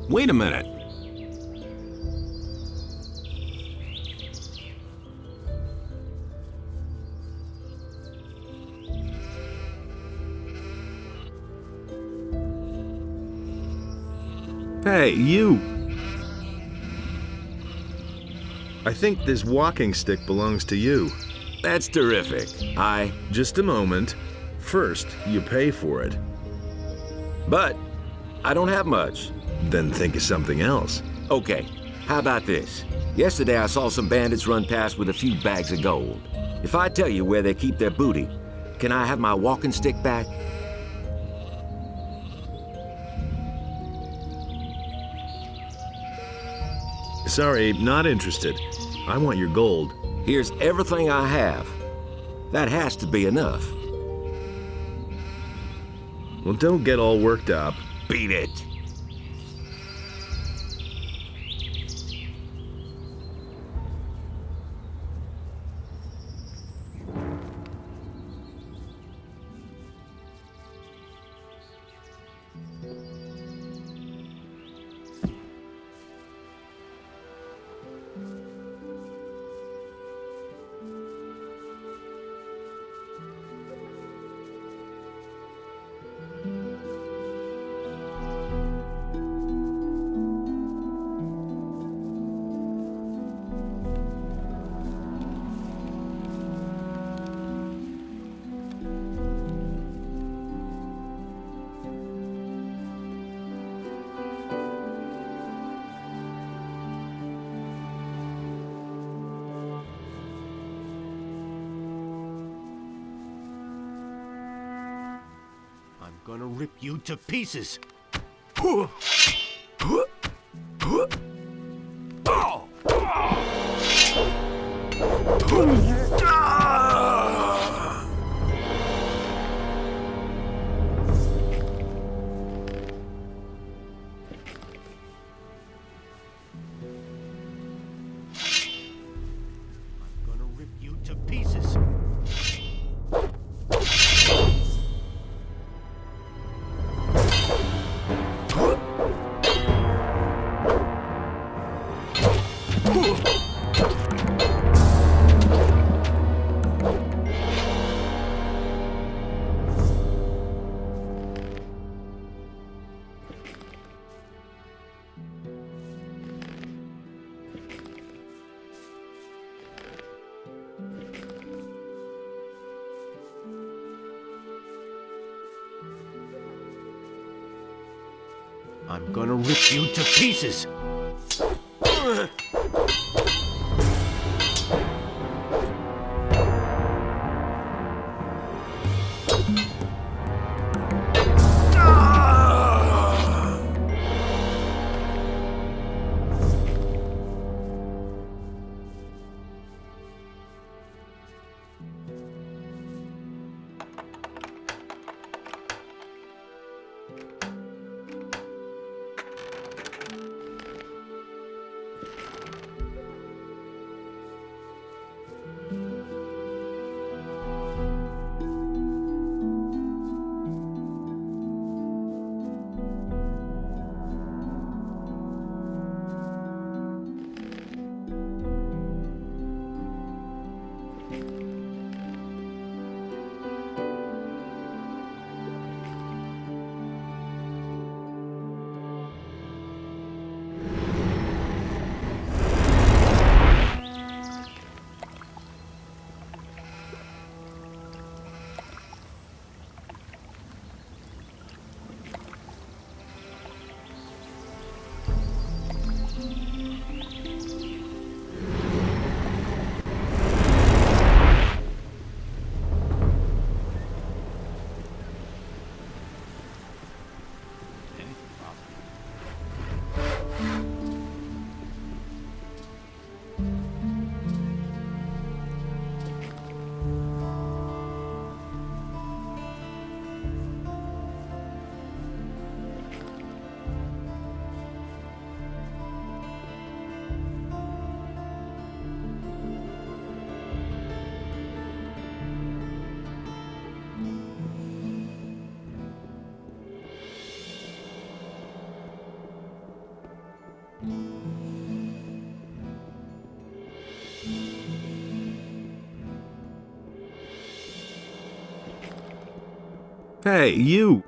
Wait a minute. Hey, you! I think this walking stick belongs to you. That's terrific. Just a moment. First, you pay for it. But I don't have much. Then think of something else. Okay, how about this? Yesterday I saw some bandits run past with a few bags of gold. If I tell you where they keep their booty, can I have my walking stick back? Sorry, not interested. I want your gold. Here's everything I have. That has to be enough. Well, don't get all worked up. Beat it. gonna rip you to pieces. I'm gonna rip you to pieces. Hey, you!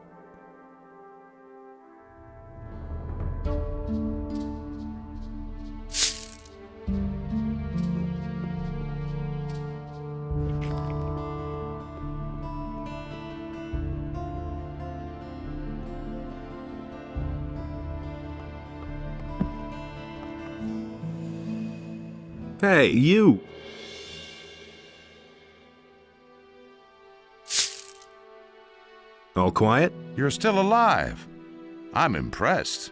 Hey, you! All quiet? You're still alive. I'm impressed.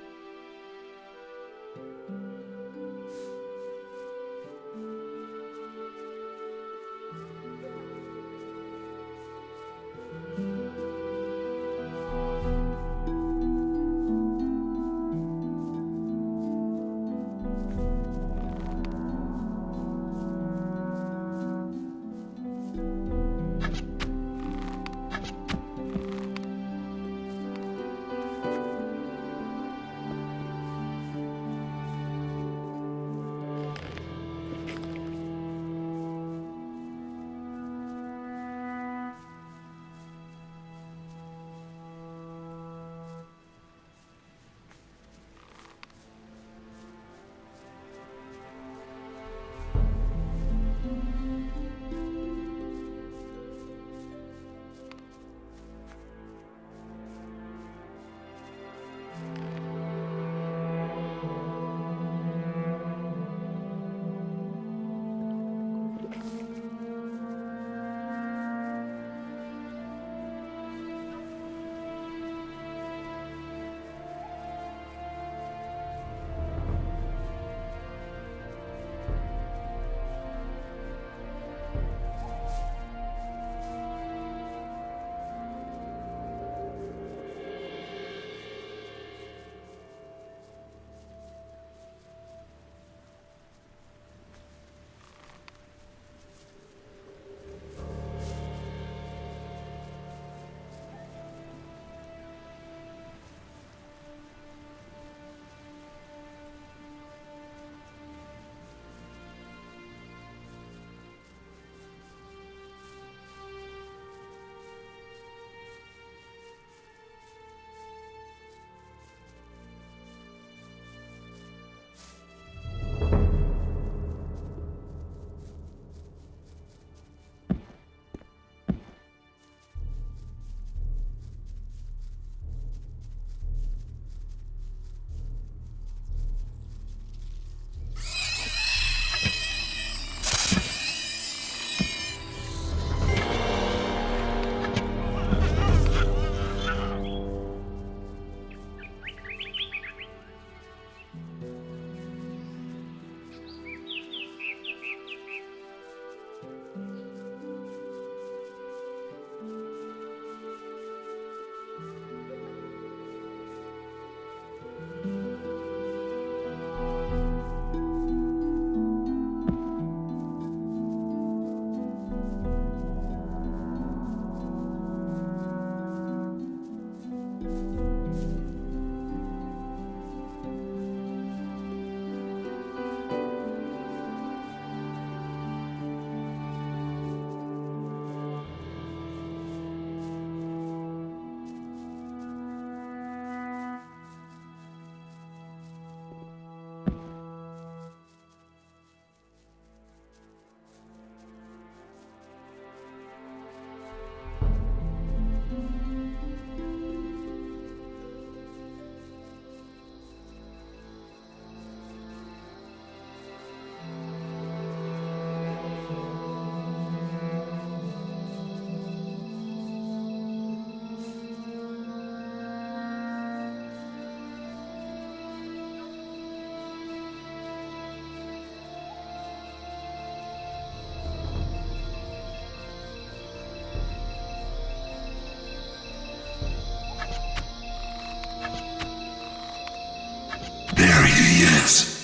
is.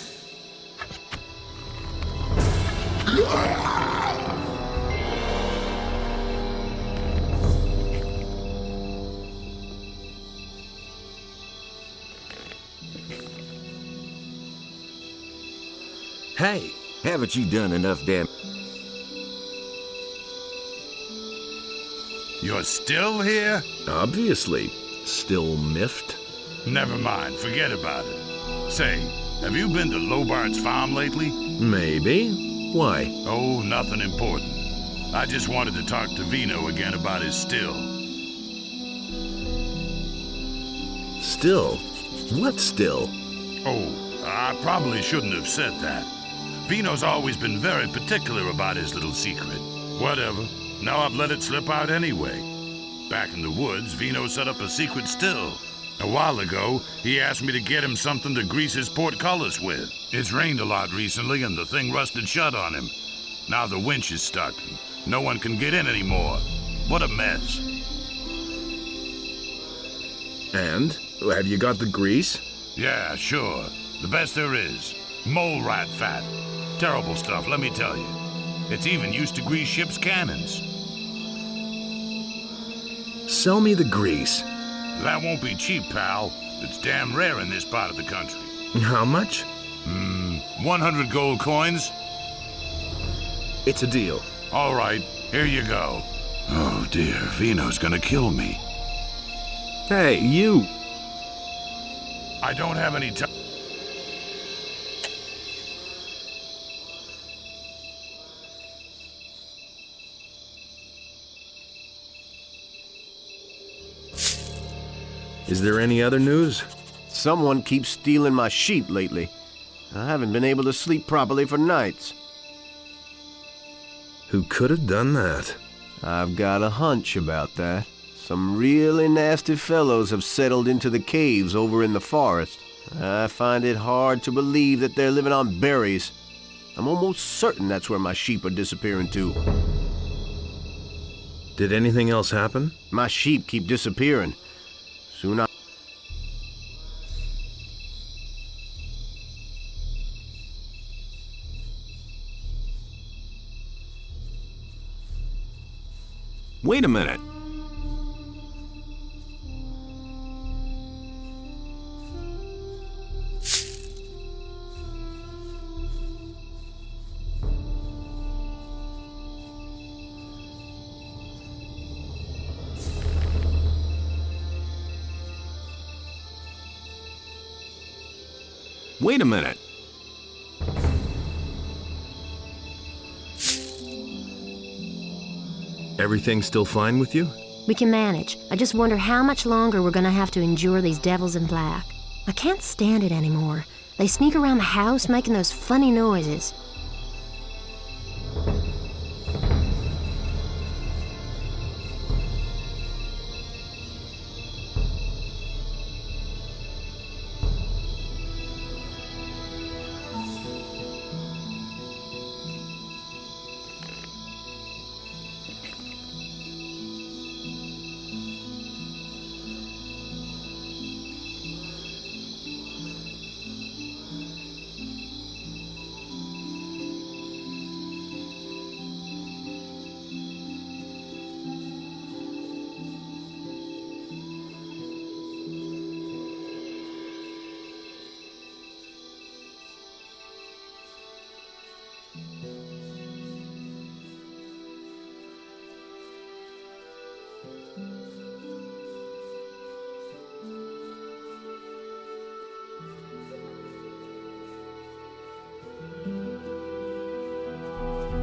Hey, haven't you done enough damn... You're still here? Obviously. Still miffed? Never mind, forget about it. Say, have you been to Lobart's farm lately? Maybe. Why? Oh, nothing important. I just wanted to talk to Vino again about his still. Still? What still? Oh, I probably shouldn't have said that. Vino's always been very particular about his little secret. Whatever. Now I've let it slip out anyway. Back in the woods, Vino set up a secret still. A while ago, he asked me to get him something to grease his portcullis with. It's rained a lot recently and the thing rusted shut on him. Now the winch is stuck. No one can get in anymore. What a mess. And? Have you got the grease? Yeah, sure. The best there is. Mole rat fat. Terrible stuff, let me tell you. It's even used to grease ships' cannons. Sell me the grease. That won't be cheap, pal. It's damn rare in this part of the country. How much? 100 gold coins. It's a deal. All right, here you go. Oh dear, Vino's gonna kill me. Hey, you! I don't have any time. Is there any other news? Someone keeps stealing my sheep lately. I haven't been able to sleep properly for nights. Who could have done that? I've got a hunch about that. Some really nasty fellows have settled into the caves over in the forest. I find it hard to believe that they're living on berries. I'm almost certain that's where my sheep are disappearing to. Did anything else happen? My sheep keep disappearing. Soon I... Wait a minute. Wait a minute. Everything still fine with you? We can manage. I just wonder how much longer we're gonna have to endure these devils in black. I can't stand it anymore. They sneak around the house making those funny noises.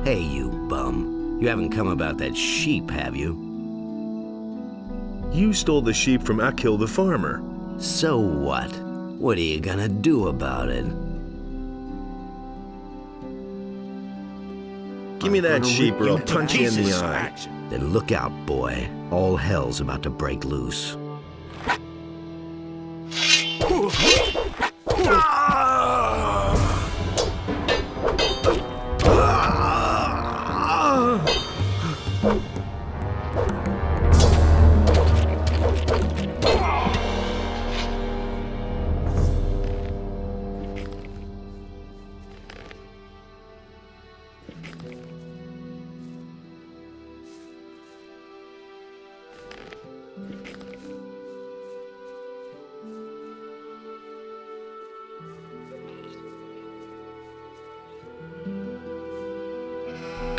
Hey, you bum. You haven't come about that sheep, have you? You stole the sheep from Akil the farmer. So what? What are you gonna do about it? Give me that sheep or I'll punch you in the eye. Then look out, boy. All hell's about to break loose.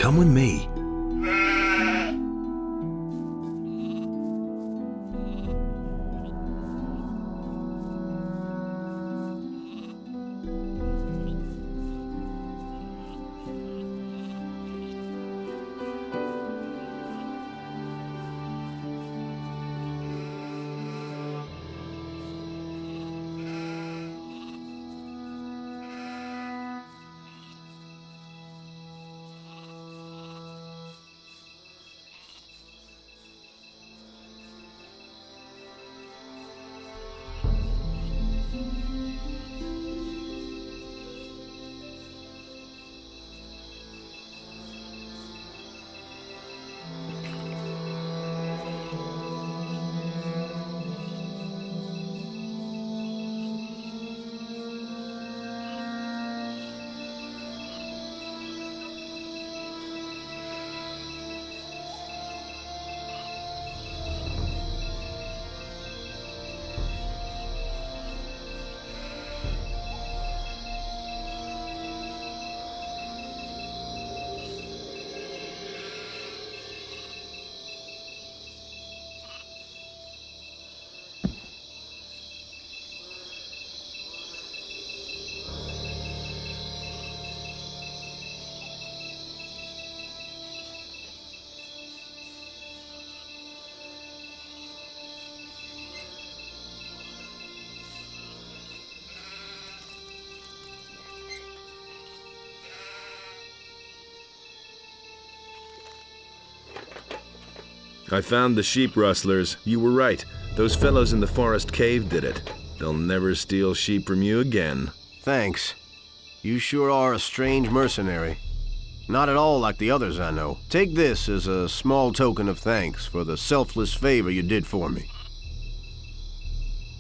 Come with me. I found the sheep rustlers. You were right. Those fellows in the forest cave did it. They'll never steal sheep from you again. Thanks. You sure are a strange mercenary. Not at all like the others I know. Take this as a small token of thanks for the selfless favor you did for me.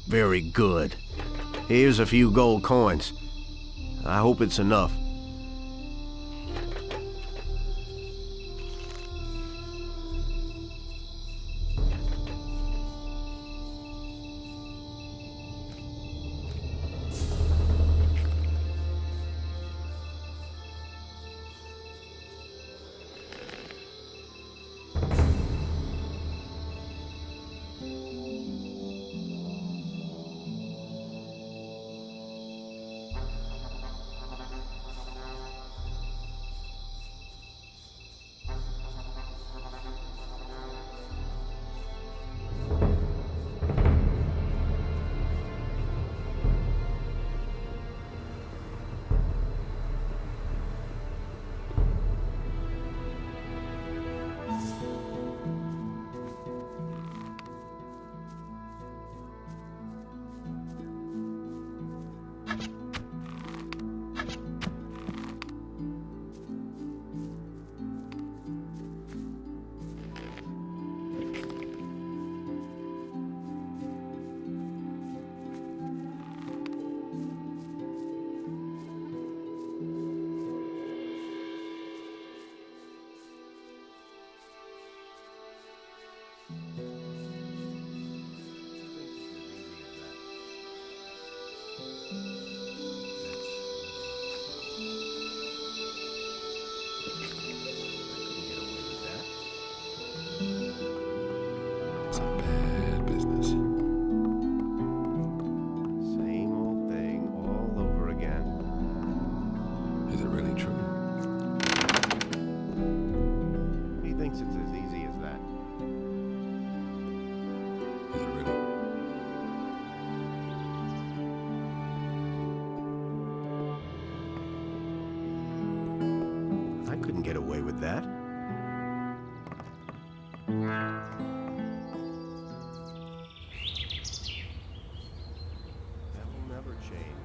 Very good. Here's a few gold coins. I hope it's enough. It's a bad business. Same old thing all over again. Is it really true? He thinks it's as easy as that. Is it really? I couldn't get away with that. That will never change.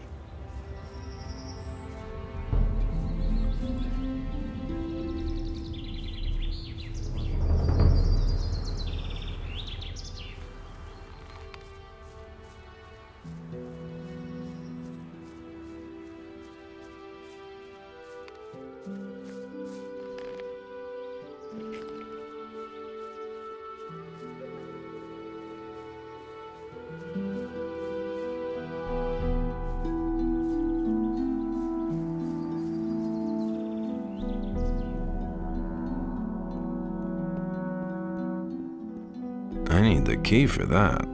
I need the key for that.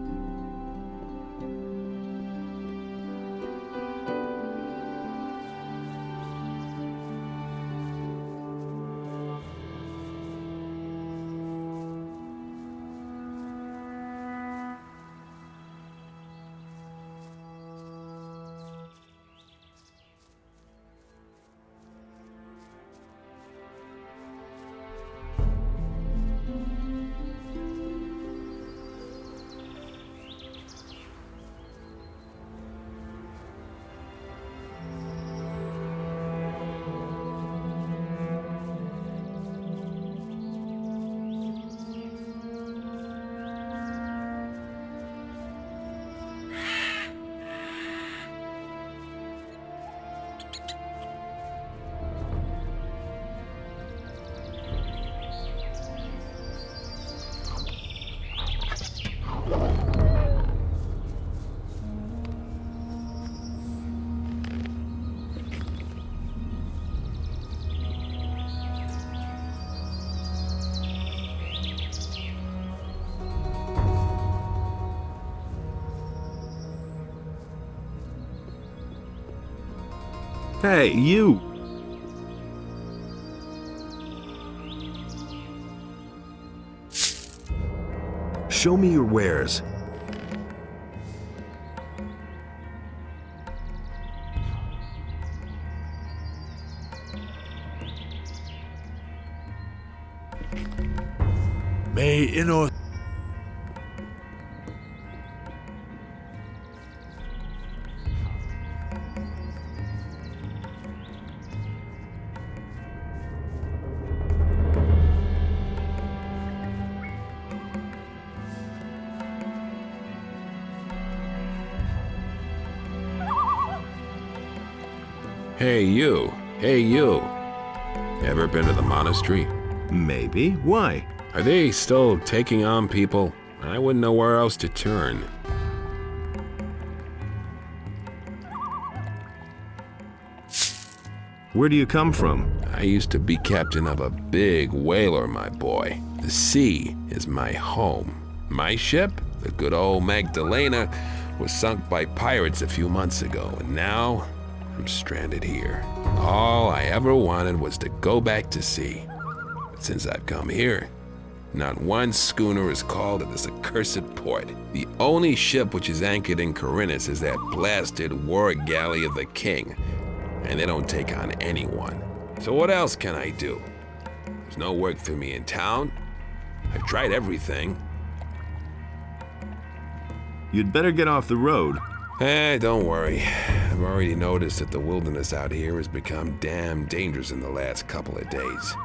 Hey, you! Show me your wares. May Inno... Hey, you. Hey, you. Ever been to the monastery? Maybe. Why? Are they still taking on people? I wouldn't know where else to turn. Where do you come from? I used to be captain of a big whaler, my boy. The sea is my home. My ship, the good old Magdalena, was sunk by pirates a few months ago, and now I'm stranded here. All I ever wanted was to go back to sea. But since I've come here, not one schooner is called at this accursed port. The only ship which is anchored in Corinthus is that blasted war galley of the king, and they don't take on anyone. So what else can I do? There's no work for me in town. I've tried everything. You'd better get off the road. Don't worry. I've already noticed that the wilderness out here has become damn dangerous in the last couple of days.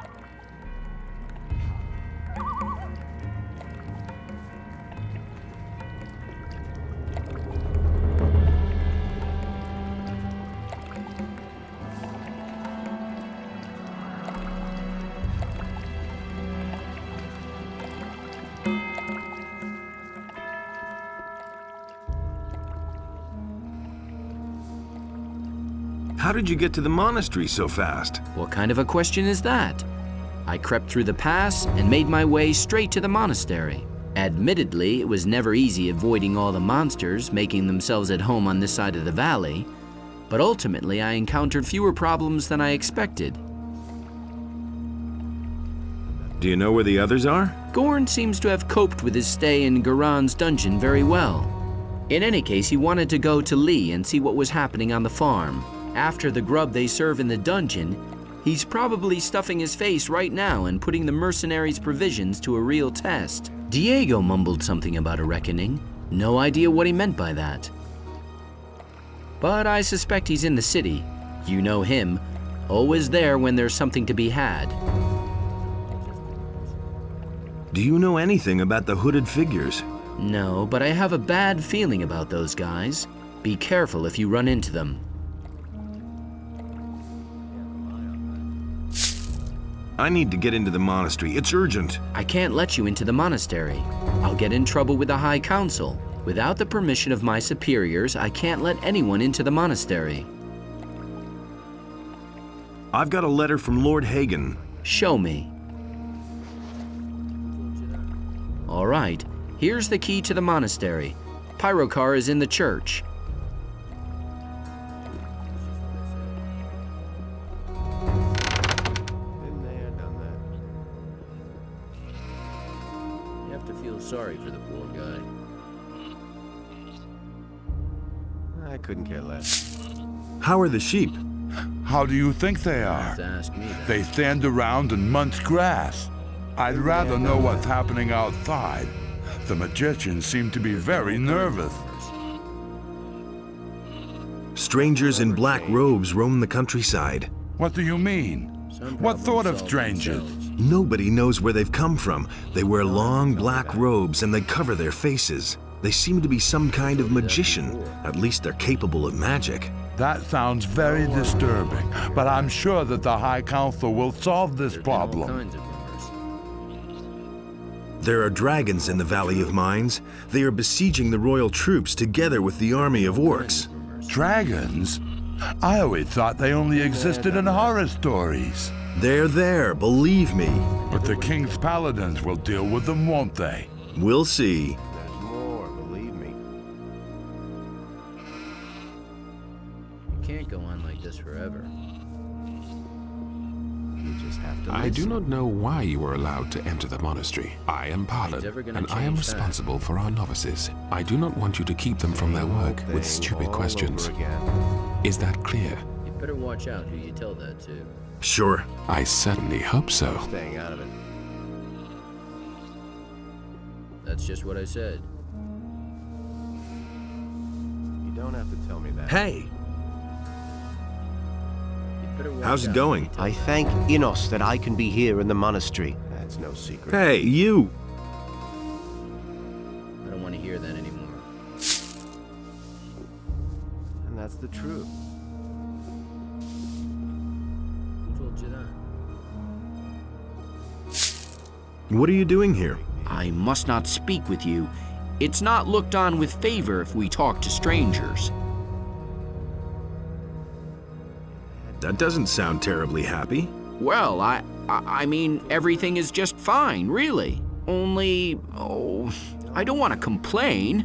How did you get to the monastery so fast? What kind of a question is that? I crept through the pass and made my way straight to the monastery. Admittedly, it was never easy avoiding all the monsters making themselves at home on this side of the valley, but ultimately I encountered fewer problems than I expected. Do you know where the others are? Gorn seems to have coped with his stay in Garan's dungeon very well. In any case, he wanted to go to Lee and see what was happening on the farm. After the grub they serve in the dungeon, he's probably stuffing his face right now and putting the mercenaries' provisions to a real test. Diego mumbled something about a reckoning. No idea what he meant by that. But I suspect he's in the city. You know him, always there when there's something to be had. Do you know anything about the hooded figures? No, but I have a bad feeling about those guys. Be careful if you run into them. I need to get into the monastery. It's urgent. I can't let you into the monastery. I'll get in trouble with the High Council. Without the permission of my superiors, I can't let anyone into the monastery. I've got a letter from Lord Hagen. Show me. All right. Here's the key to the monastery. Pyrocar is in the church. Been there, done that. You have to feel sorry for the poor guy. I couldn't care less. How are the sheep? How do you think they are? To ask me that. They stand around and munch grass. I'd rather know what's happening outside. The magicians seem to be very nervous. Strangers in black robes roam the countryside. What do you mean? What sort of strangers? Nobody knows where they've come from. They wear long black robes and they cover their faces. They seem to be some kind of magician. At least they're capable of magic. That sounds very disturbing, but I'm sure that the High Council will solve this problem. There are dragons in the Valley of Mines. They are besieging the royal troops together with the army of orcs. Dragons? I always thought they only existed in horror stories. They're there, believe me. But the King's Paladins will deal with them, won't they? We'll see. There's more, believe me. You can't go on like this forever. You just have to I listen. do not know why you were allowed to enter the monastery. I am Paladin, and I am responsible for our novices. I do not want you to keep them from their work with stupid questions. Is that clear? You better watch out who you tell that to. Sure. I certainly hope so. Staying out of it. That's just what I said. You don't have to tell me that. Hey! How's it going? I thank Innos that I can be here in the monastery. That's no secret. Hey, you! I don't want to hear that anymore. And that's the truth. Who told you that? What are you doing here? I must not speak with you. It's not looked on with favor if we talk to strangers. That doesn't sound terribly happy. Well, I mean, everything is just fine, really. Only, I don't want to complain.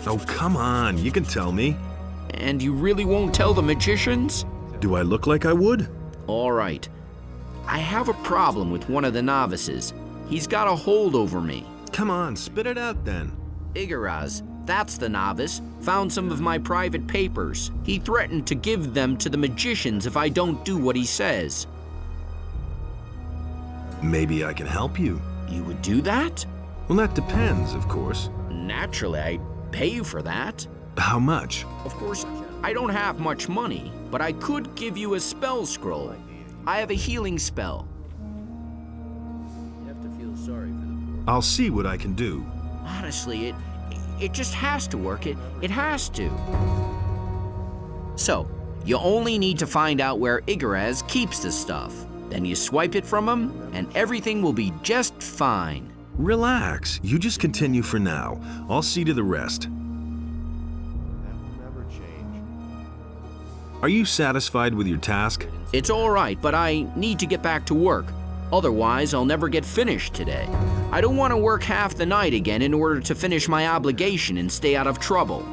Oh, come on, you can tell me. And you really won't tell the magicians? Do I look like I would? All right. I have a problem with one of the novices. He's got a hold over me. Come on, spit it out then. Igaraz, that's the novice, found some of my private papers. He threatened to give them to the magicians if I don't do what he says. Maybe I can help you. You would do that? Well, that depends, of course. Naturally, I'd pay you for that. How much? Of course, I don't have much money, but I could give you a spell scroll. I have a healing spell. You have to feel sorry for the poor. I'll see what I can do. Honestly, it just has to work. It has to. So, you only need to find out where Igaraz keeps the stuff. Then you swipe it from him, and everything will be just fine. Relax. You just continue for now. I'll see to the rest. That will never change. Are you satisfied with your task? It's all right, but I need to get back to work. Otherwise, I'll never get finished today. I don't want to work half the night again in order to finish my obligation and stay out of trouble. Get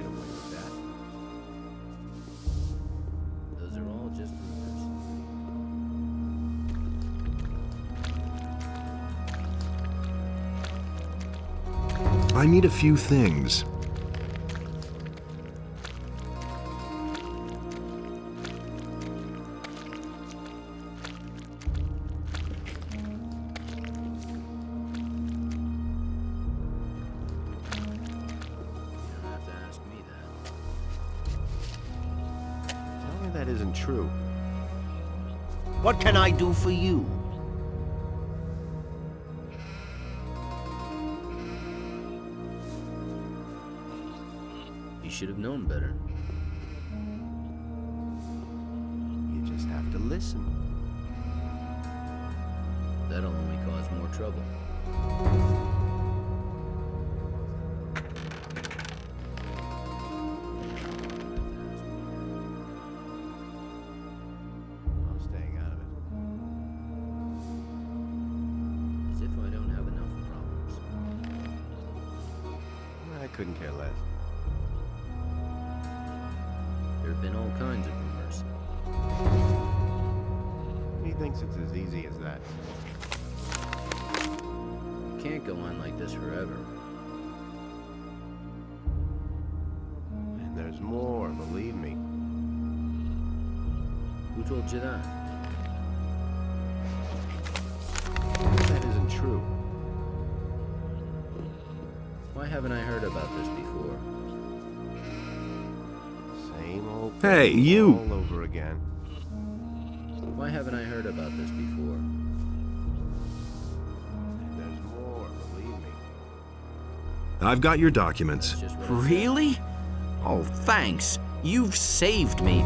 away with that. Those are all just rumors. I need a few things. That isn't true. What can I do for you? You should have known better. You just have to listen. That'll only cause more trouble. I'm staying out of it. couldn't care less. There have been all kinds of rumors. He thinks it's as easy as that. It can't go on like this forever. And there's more, believe me. Who told you that? That isn't true. Why haven't I heard about this before? Same old Hey, thing you! all over again. Why haven't I heard about this before? And there's more, believe me. I've got your documents. Really? Oh, thanks. You've saved me.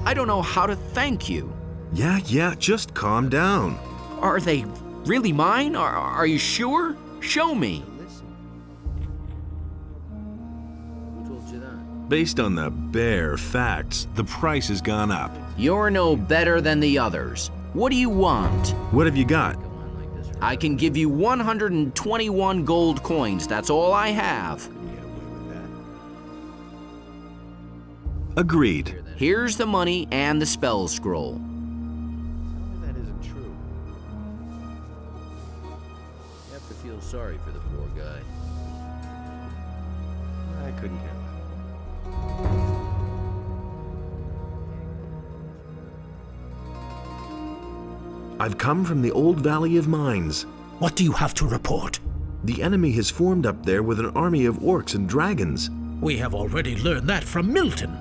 I don't know how to thank you. Yeah, just calm down. Are they really mine? Are you sure? Show me. Who told you that? Based on the bare facts, the price has gone up. You're no better than the others. What do you want? What have you got? I can give you 121 gold coins. That's all I have. Agreed. Here's the money and the spell scroll. That isn't true. You have to feel sorry for the poor guy. I couldn't care less. I've come from the old Valley of Mines. What do you have to report? The enemy has formed up there with an army of orcs and dragons. We have already learned that from Milton.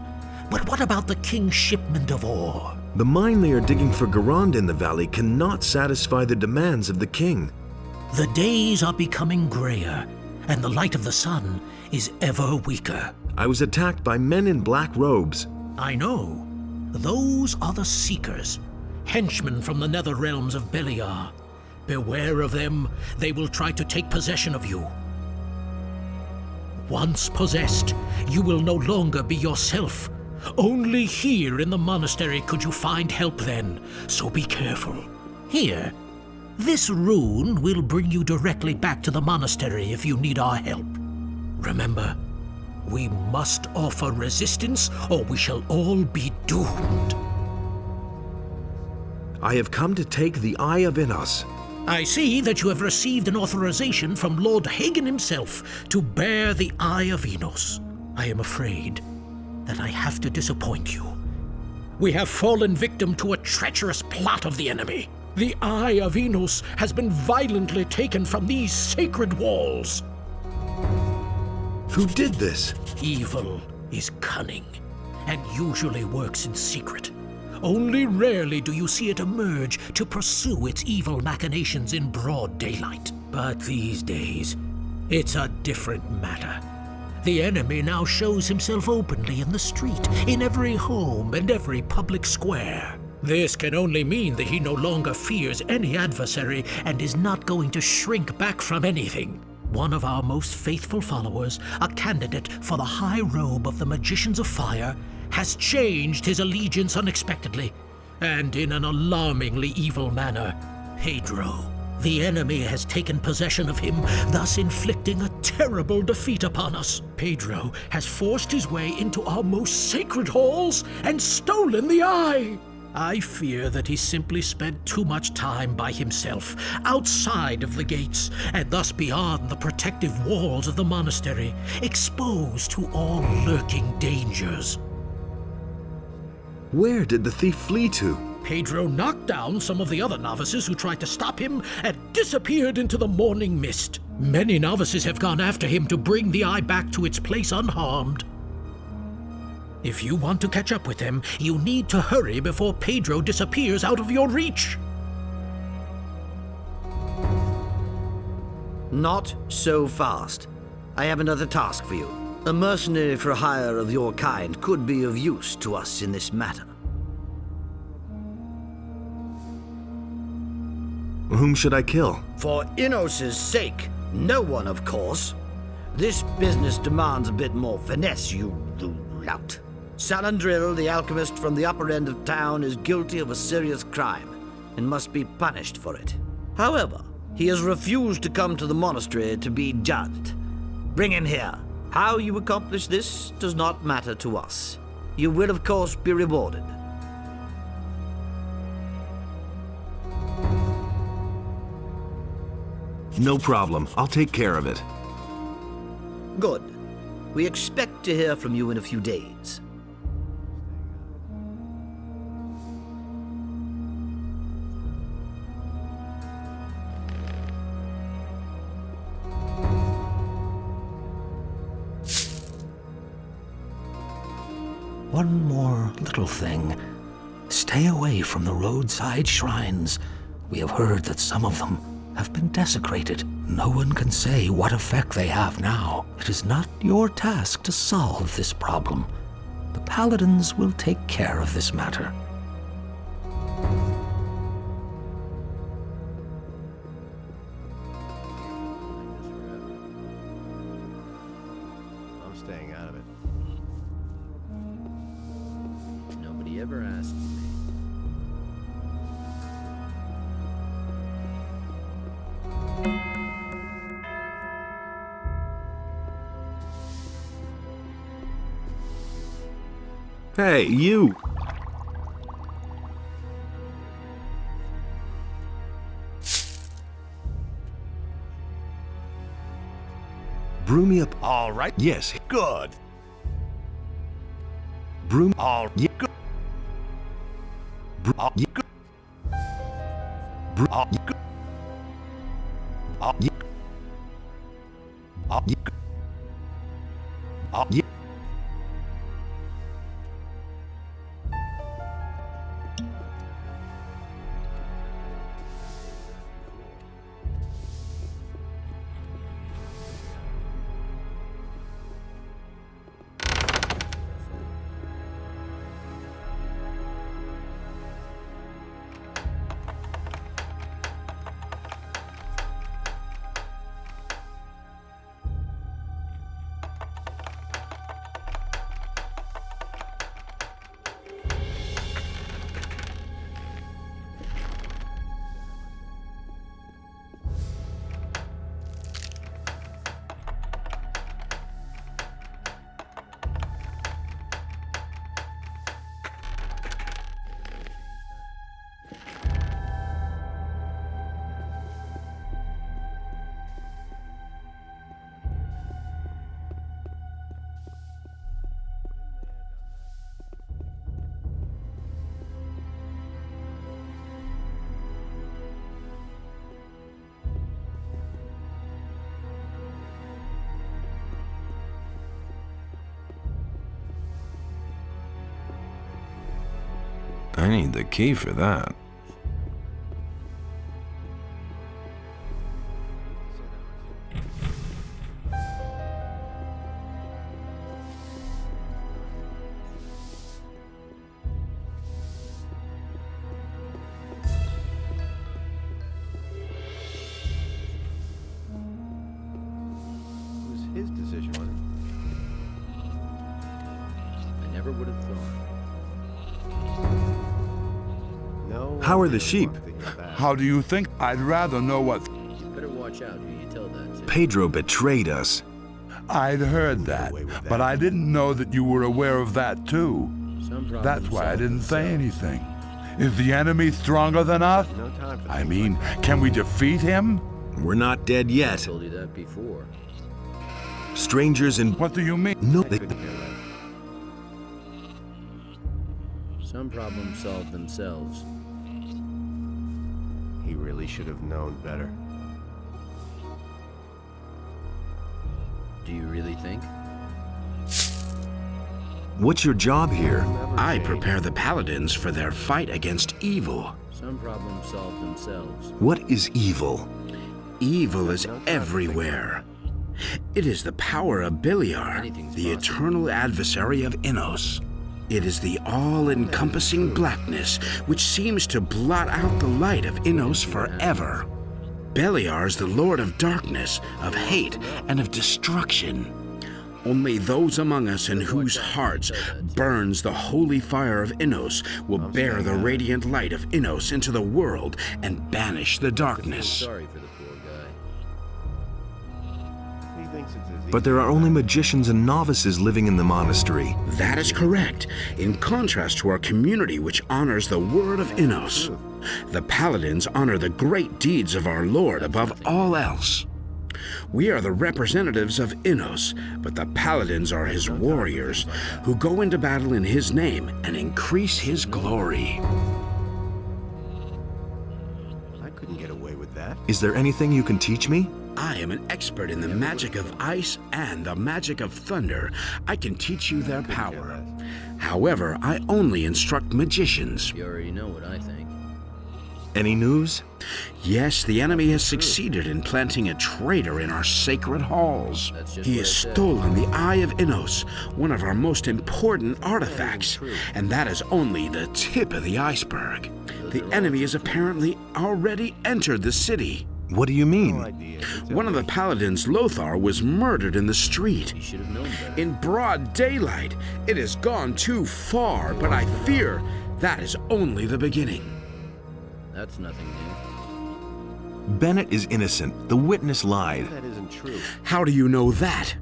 But what about the king's shipment of ore? The mine they are digging for Garand in the valley cannot satisfy the demands of the king. The days are becoming grayer, and the light of the sun is ever weaker. I was attacked by men in black robes. I know. Those are the Seekers, henchmen from the nether realms of Beliar. Beware of them. They will try to take possession of you. Once possessed, you will no longer be yourself. Only here in the monastery could you find help then, so be careful. Here, this rune will bring you directly back to the monastery if you need our help. Remember, we must offer resistance or we shall all be doomed. I have come to take the Eye of Innos. I see that you have received an authorization from Lord Hagen himself to bear the Eye of Innos. I am afraid that I have to disappoint you. We have fallen victim to a treacherous plot of the enemy. The Eye of Innos has been violently taken from these sacred walls. Who did this? Evil is cunning and usually works in secret. Only rarely do you see it emerge to pursue its evil machinations in broad daylight. But these days, it's a different matter. The enemy now shows himself openly in the street, in every home and every public square. This can only mean that he no longer fears any adversary and is not going to shrink back from anything. One of our most faithful followers, a candidate for the high robe of the Magicians of Fire, has changed his allegiance unexpectedly, and in an alarmingly evil manner. Pedro, the enemy has taken possession of him, thus inflicting a terrible defeat upon us. Pedro has forced his way into our most sacred halls and stolen the eye. I fear that he simply spent too much time by himself, outside of the gates, and thus beyond the protective walls of the monastery, exposed to all lurking dangers. Where did the thief flee to? Pedro knocked down some of the other novices who tried to stop him and disappeared into the morning mist. Many novices have gone after him to bring the eye back to its place unharmed. If you want to catch up with him, you need to hurry before Pedro disappears out of your reach. Not so fast. I have another task for you. A mercenary for hire of your kind could be of use to us in this matter. Whom should I kill? For Innos' sake, no one, of course. This business demands a bit more finesse, you lout. Salandril, the alchemist from the upper end of town, is guilty of a serious crime and must be punished for it. However, he has refused to come to the monastery to be judged. Bring him here. How you accomplish this does not matter to us. You will, of course, be rewarded. No problem. I'll take care of it. Good. We expect to hear from you in a few days. One more little thing. Stay away from the roadside shrines. We have heard that some of them have been desecrated. No one can say what effect they have now. It is not your task to solve this problem. The Paladins will take care of this matter. I'm staying out of it. Nobody ever asked me. Hey, you! Brew me up. All right. Yes. Good. Brew. All Yeah. good. Brew. Yeah. Brew. All Yeah. good. All Yeah. all Yeah. all Yeah. I need the key for that. It was his decision, wasn't I never would have thought. it? No. How are the sheep? How do you think? I'd rather know what... You better watch out who you tell that to. Pedro betrayed us. I'd heard that, but I didn't know that you were aware of that too. Some problems That's why I solve didn't say themselves. anything. Is the enemy stronger than us? No time for I things mean, like that. can we defeat him? We're not dead I yet. told you that before. Strangers in... What do you mean? No, I couldn't care less. Some problems solve themselves. He really should have known better. Do you really think? What's your job here? I prepare the Paladins for their fight against evil. Some problems solve themselves. What is evil? Evil is everywhere. It is the power of Beliar, Anything's the possible. eternal adversary of Innos. It is the all-encompassing blackness which seems to blot out the light of Innos forever. Beliar is the Lord of darkness, of hate, and of destruction. Only those among us in whose hearts burns the holy fire of Innos will bear the radiant light of Innos into the world and banish the darkness. Sorry for the poor guy. But there are only magicians and novices living in the monastery. That is correct, in contrast to our community which honors the word of Innos. The paladins honor the great deeds of our Lord above all else. We are the representatives of Innos, but the paladins are his warriors, who go into battle in his name and increase his glory. I couldn't get away with that. Is there anything you can teach me? I am an expert in the magic of ice and the magic of thunder. I can teach you their power. However, I only instruct magicians. You already know what I think. Any news? Yes, the enemy has succeeded in planting a traitor in our sacred halls. He has stolen the Eye of Innos, one of our most important artifacts, and that is only the tip of the iceberg. The enemy has apparently already entered the city. What do you mean? One of the paladins, Lothar, was murdered in the street. In broad daylight. It has gone too far, but I fear that is only the beginning. That's nothing new. Bennett is innocent. The witness lied. That isn't true. How do you know that?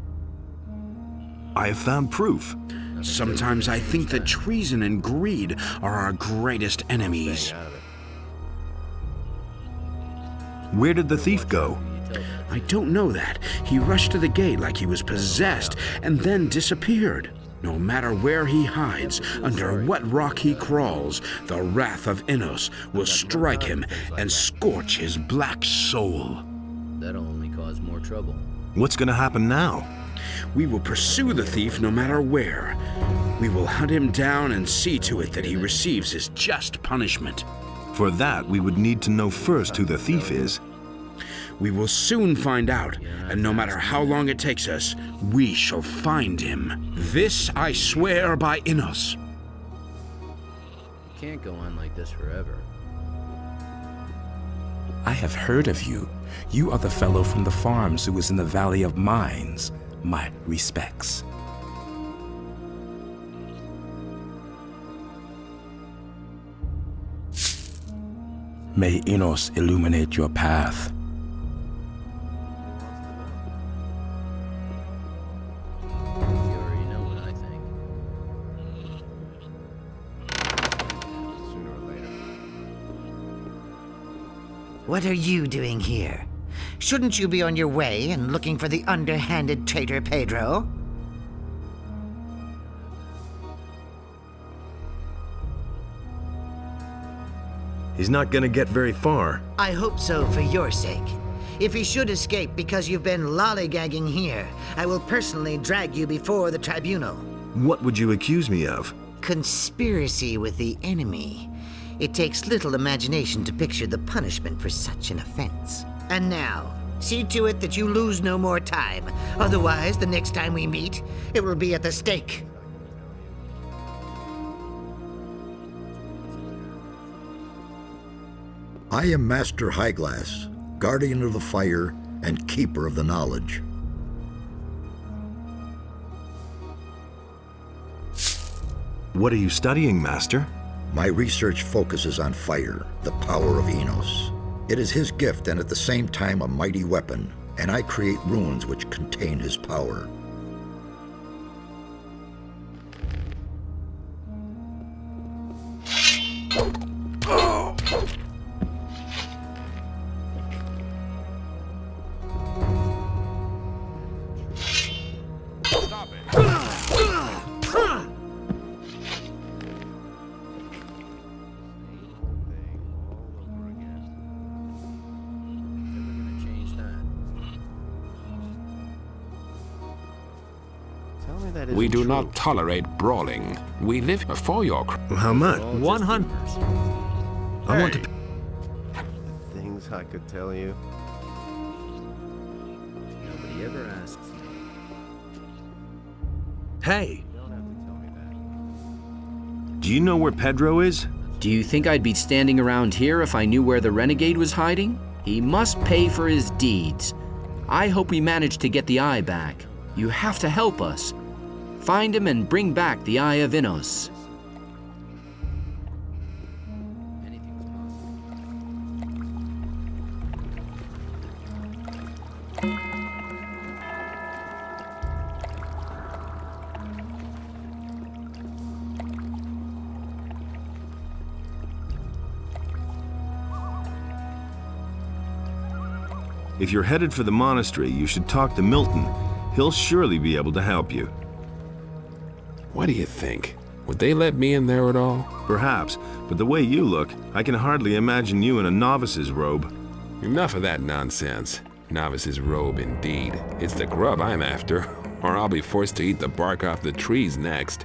I have found proof. Sometimes I think that treason and greed are our greatest enemies. Where did the thief go? I don't know that. He rushed to the gate like he was possessed and then disappeared. No matter where he hides, under what rock he crawls, the wrath of Innos will strike him and scorch his black soul. That'll only cause more trouble. What's going to happen now? We will pursue the thief no matter where. We will hunt him down and see to it that he receives his just punishment. For that, we would need to know first who the thief is. We will soon find out, and no matter how long it takes us, we shall find him. This I swear by Innos. You can't go on like this forever. I have heard of you. You are the fellow from the farms who was in the Valley of Mines. My respects. May Innos illuminate your path. What are you doing here? Shouldn't you be on your way and looking for the underhanded traitor Pedro? He's not gonna get very far. I hope so for your sake. If he should escape because you've been lollygagging here, I will personally drag you before the tribunal. What would you accuse me of? Conspiracy with the enemy. It takes little imagination to picture the punishment for such an offense. And now, see to it that you lose no more time. Otherwise, the next time we meet, it will be at the stake. I am Master Highglass, guardian of the fire and keeper of the knowledge. What are you studying, Master? My research focuses on fire, the power of Innos. It is his gift and at the same time a mighty weapon, and I create runes which contain his power. We do not tolerate brawling. We live for your... How much? 100. I want to... Things I could tell you. Nobody ever asks me. Hey! Do you know where Pedro is? Do you think I'd be standing around here if I knew where the renegade was hiding? He must pay for his deeds. I hope we manage to get the eye back. You have to help us. Find him and bring back the Eye of Innos. If you're headed for the monastery, you should talk to Milton. He'll surely be able to help you. What do you think? Would they let me in there at all? Perhaps, but the way you look, I can hardly imagine you in a novice's robe. Enough of that nonsense. Novice's robe, indeed. It's the grub I'm after, or I'll be forced to eat the bark off the trees next.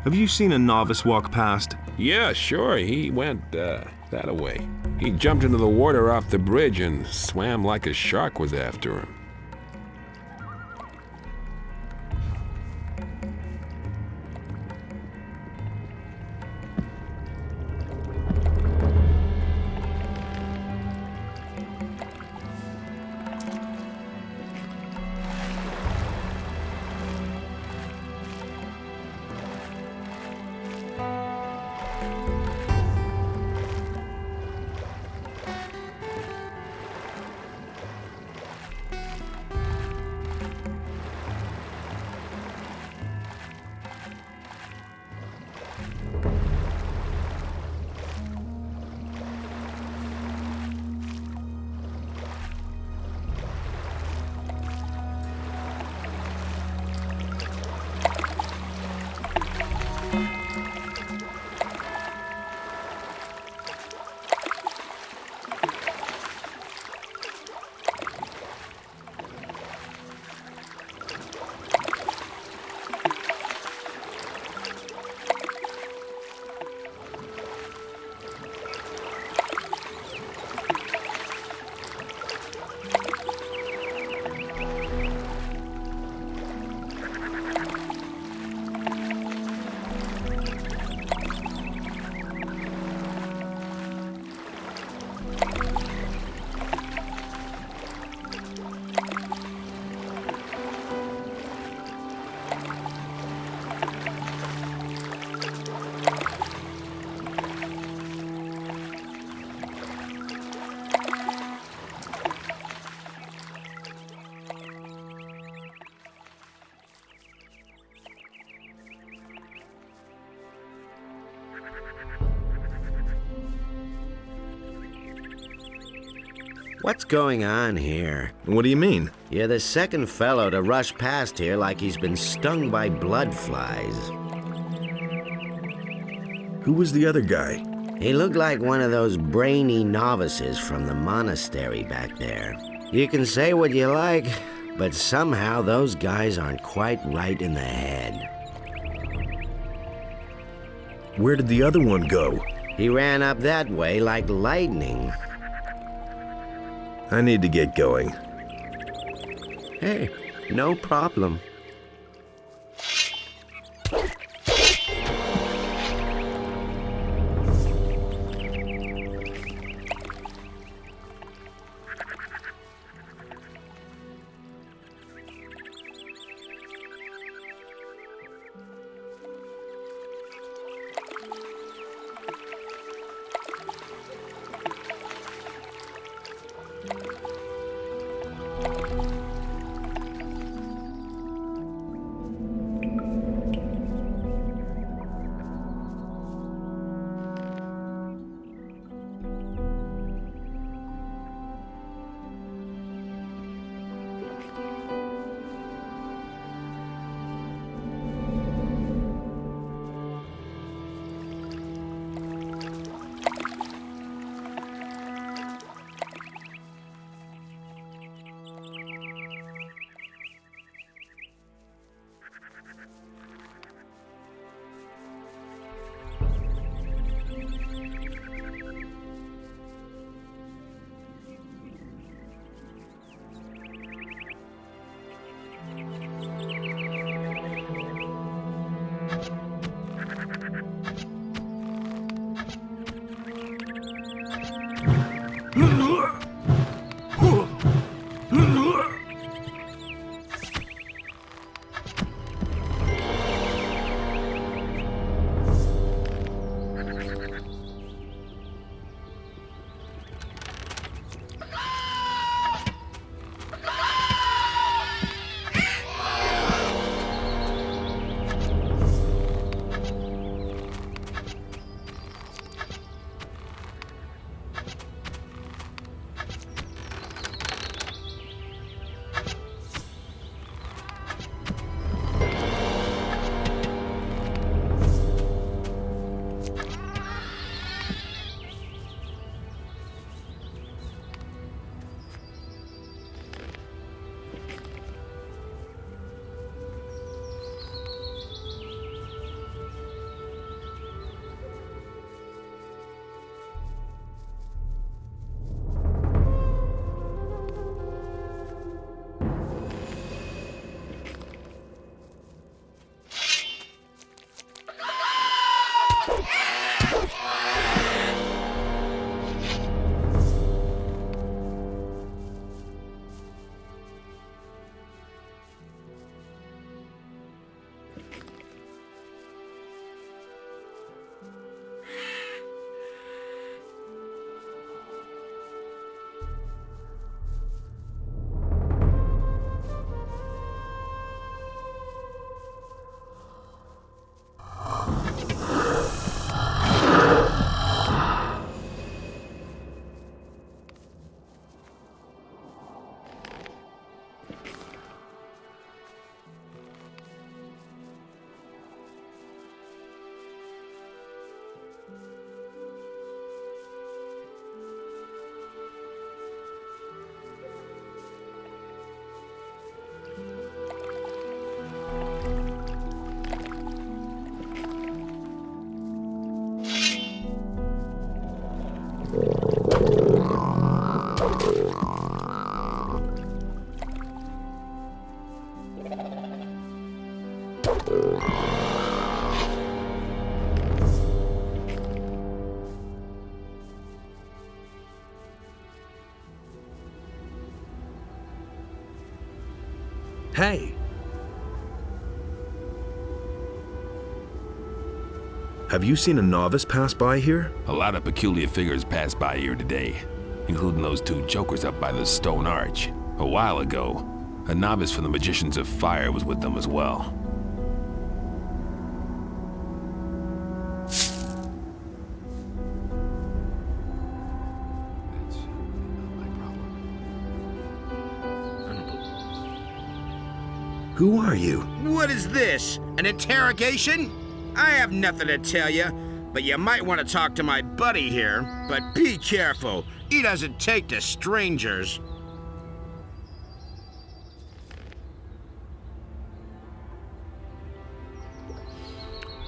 Have you seen a novice walk past? Yeah, sure. He went, that way. He jumped into the water off the bridge and swam like a shark was after him. What's going on here? What do you mean? You're the second fellow to rush past here like he's been stung by blood flies. Who was the other guy? He looked like one of those brainy novices from the monastery back there. You can say what you like, but somehow those guys aren't quite right in the head. Where did the other one go? He ran up that way like lightning. I need to get going. Hey, no problem. Hey! Have you seen a novice pass by here? A lot of peculiar figures passed by here today, including those two jokers up by the stone arch. A while ago, a novice from the Magicians of Fire was with them as well. Who are you? What is this? An interrogation? I have nothing to tell you, but you might want to talk to my buddy here. But be careful. He doesn't take to strangers.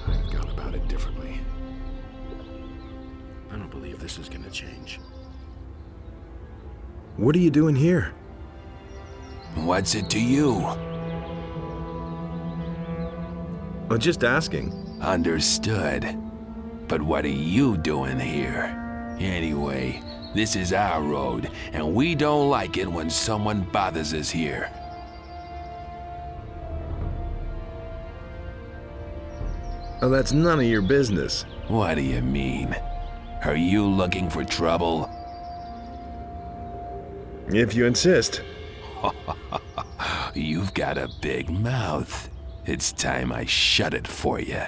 I've gone about it differently. I don't believe this is gonna change. What are you doing here? What's it to you? I'm just asking. Understood. But what are you doing here? Anyway, this is our road, and we don't like it when someone bothers us here. Oh, that's none of your business. What do you mean? Are you looking for trouble? If you insist. You've got a big mouth. It's time I shut it for you.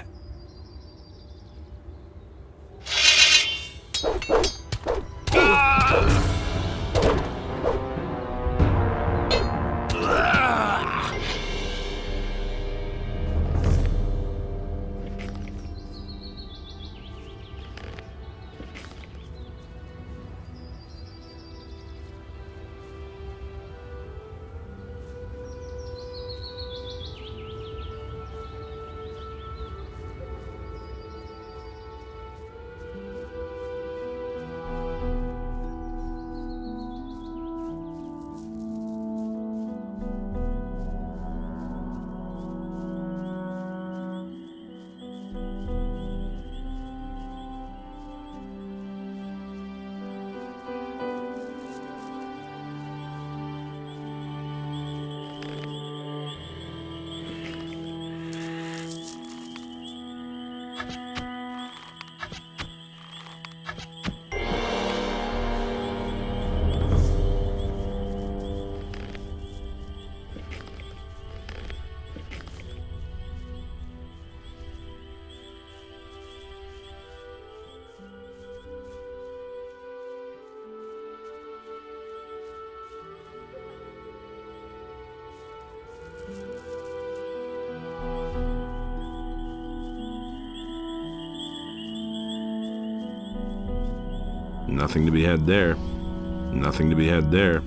Nothing to be had there. Nothing to be had there.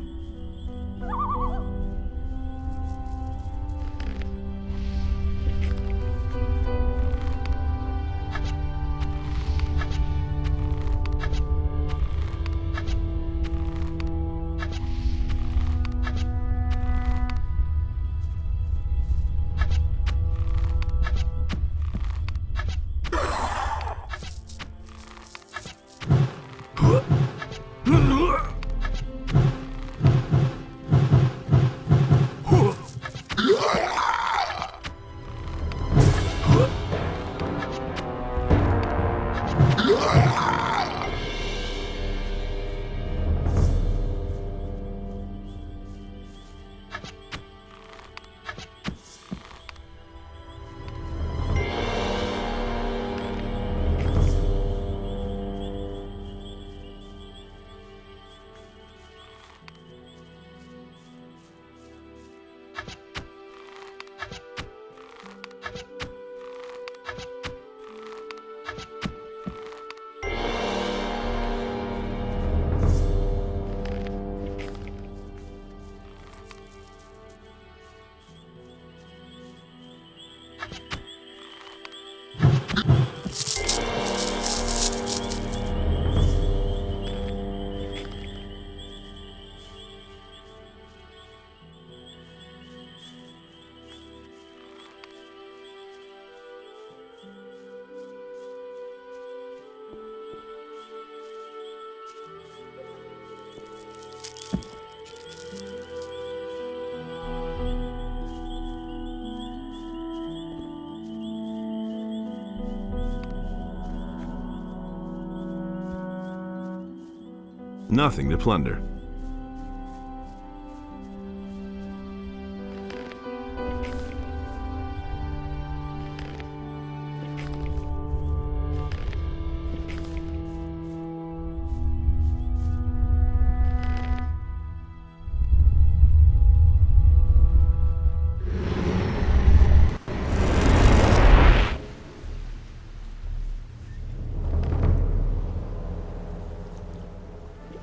Nothing to plunder.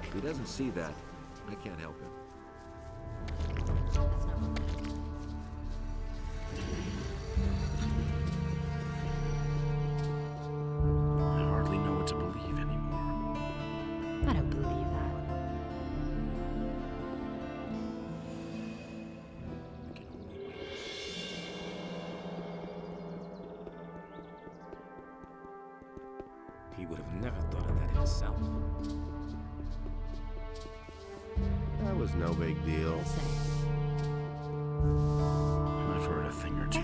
If he doesn't see that, I can't help him. I hardly know what to believe anymore. I don't believe that. He would have never thought of that himself. That was no big deal. I've heard a thing or two.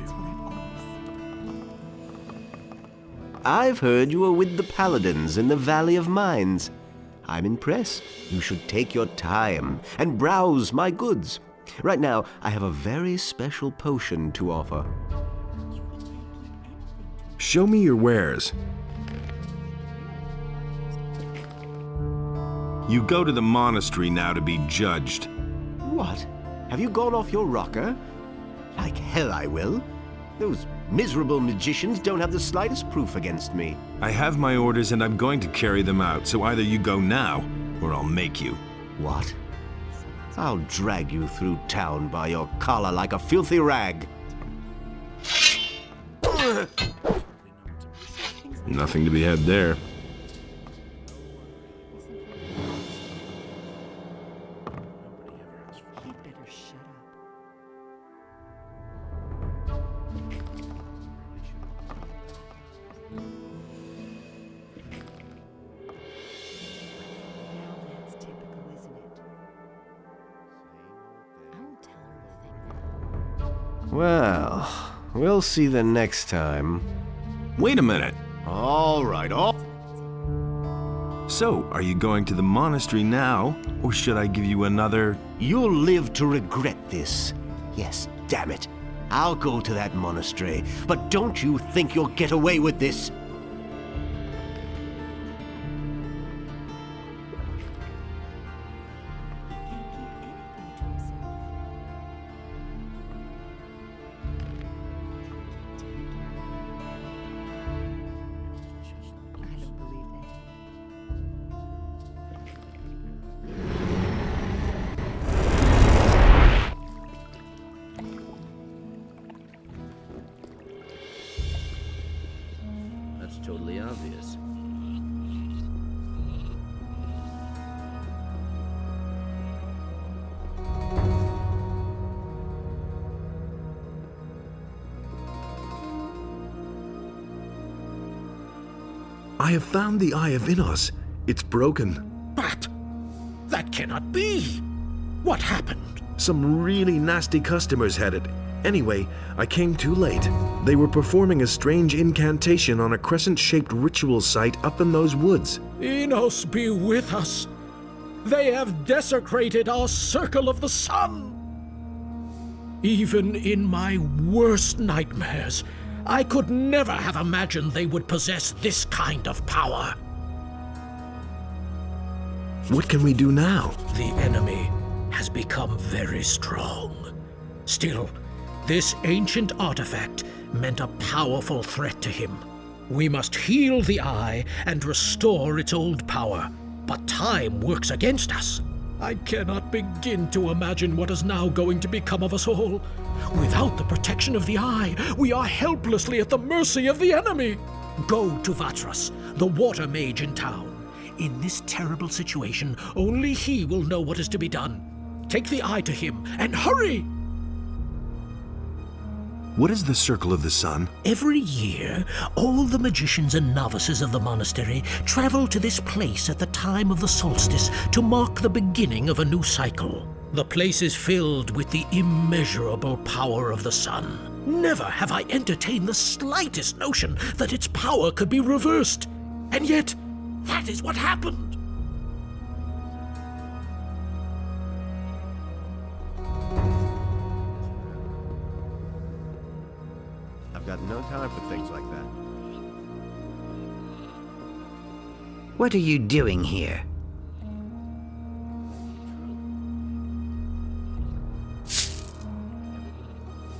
I've heard you were with the Paladins in the Valley of Mines. I'm impressed. You should take your time and browse my goods. Right now, I have a very special potion to offer. Show me your wares. You go to the monastery now to be judged. What? Have you gone off your rocker? Like hell I will. Those miserable magicians don't have the slightest proof against me. I have my orders and I'm going to carry them out, so either you go now, or I'll make you. What? I'll drag you through town by your collar like a filthy rag. Nothing to be had there. Well, we'll see the next time. Wait a minute. All right, So, are you going to the monastery now, or should I give you another? You'll live to regret this. Yes, damn it. I'll go to that monastery, but don't you think you'll get away with this? That's totally obvious. I have found the Eye of Innos. It's broken. But that cannot be. What happened? Some really nasty customers had it. Anyway, I came too late. They were performing a strange incantation on a crescent-shaped ritual site up in those woods. Innos be with us. They have desecrated our circle of the sun. Even in my worst nightmares, I could never have imagined they would possess this kind of power. What can we do now? The enemy has become very strong. Still, this ancient artifact meant a powerful threat to him. We must heal the eye and restore its old power, but time works against us. I cannot begin to imagine what is now going to become of us all. Without the protection of the eye, we are helplessly at the mercy of the enemy. Go to Vatras, the water mage in town. In this terrible situation, only he will know what is to be done. Take the eye to him, and hurry! What is the Circle of the Sun? Every year, all the magicians and novices of the monastery travel to this place at the time of the solstice to mark the beginning of a new cycle. The place is filled with the immeasurable power of the sun. Never have I entertained the slightest notion that its power could be reversed. And yet, that is what happened. Got no time for things like that. What are you doing here?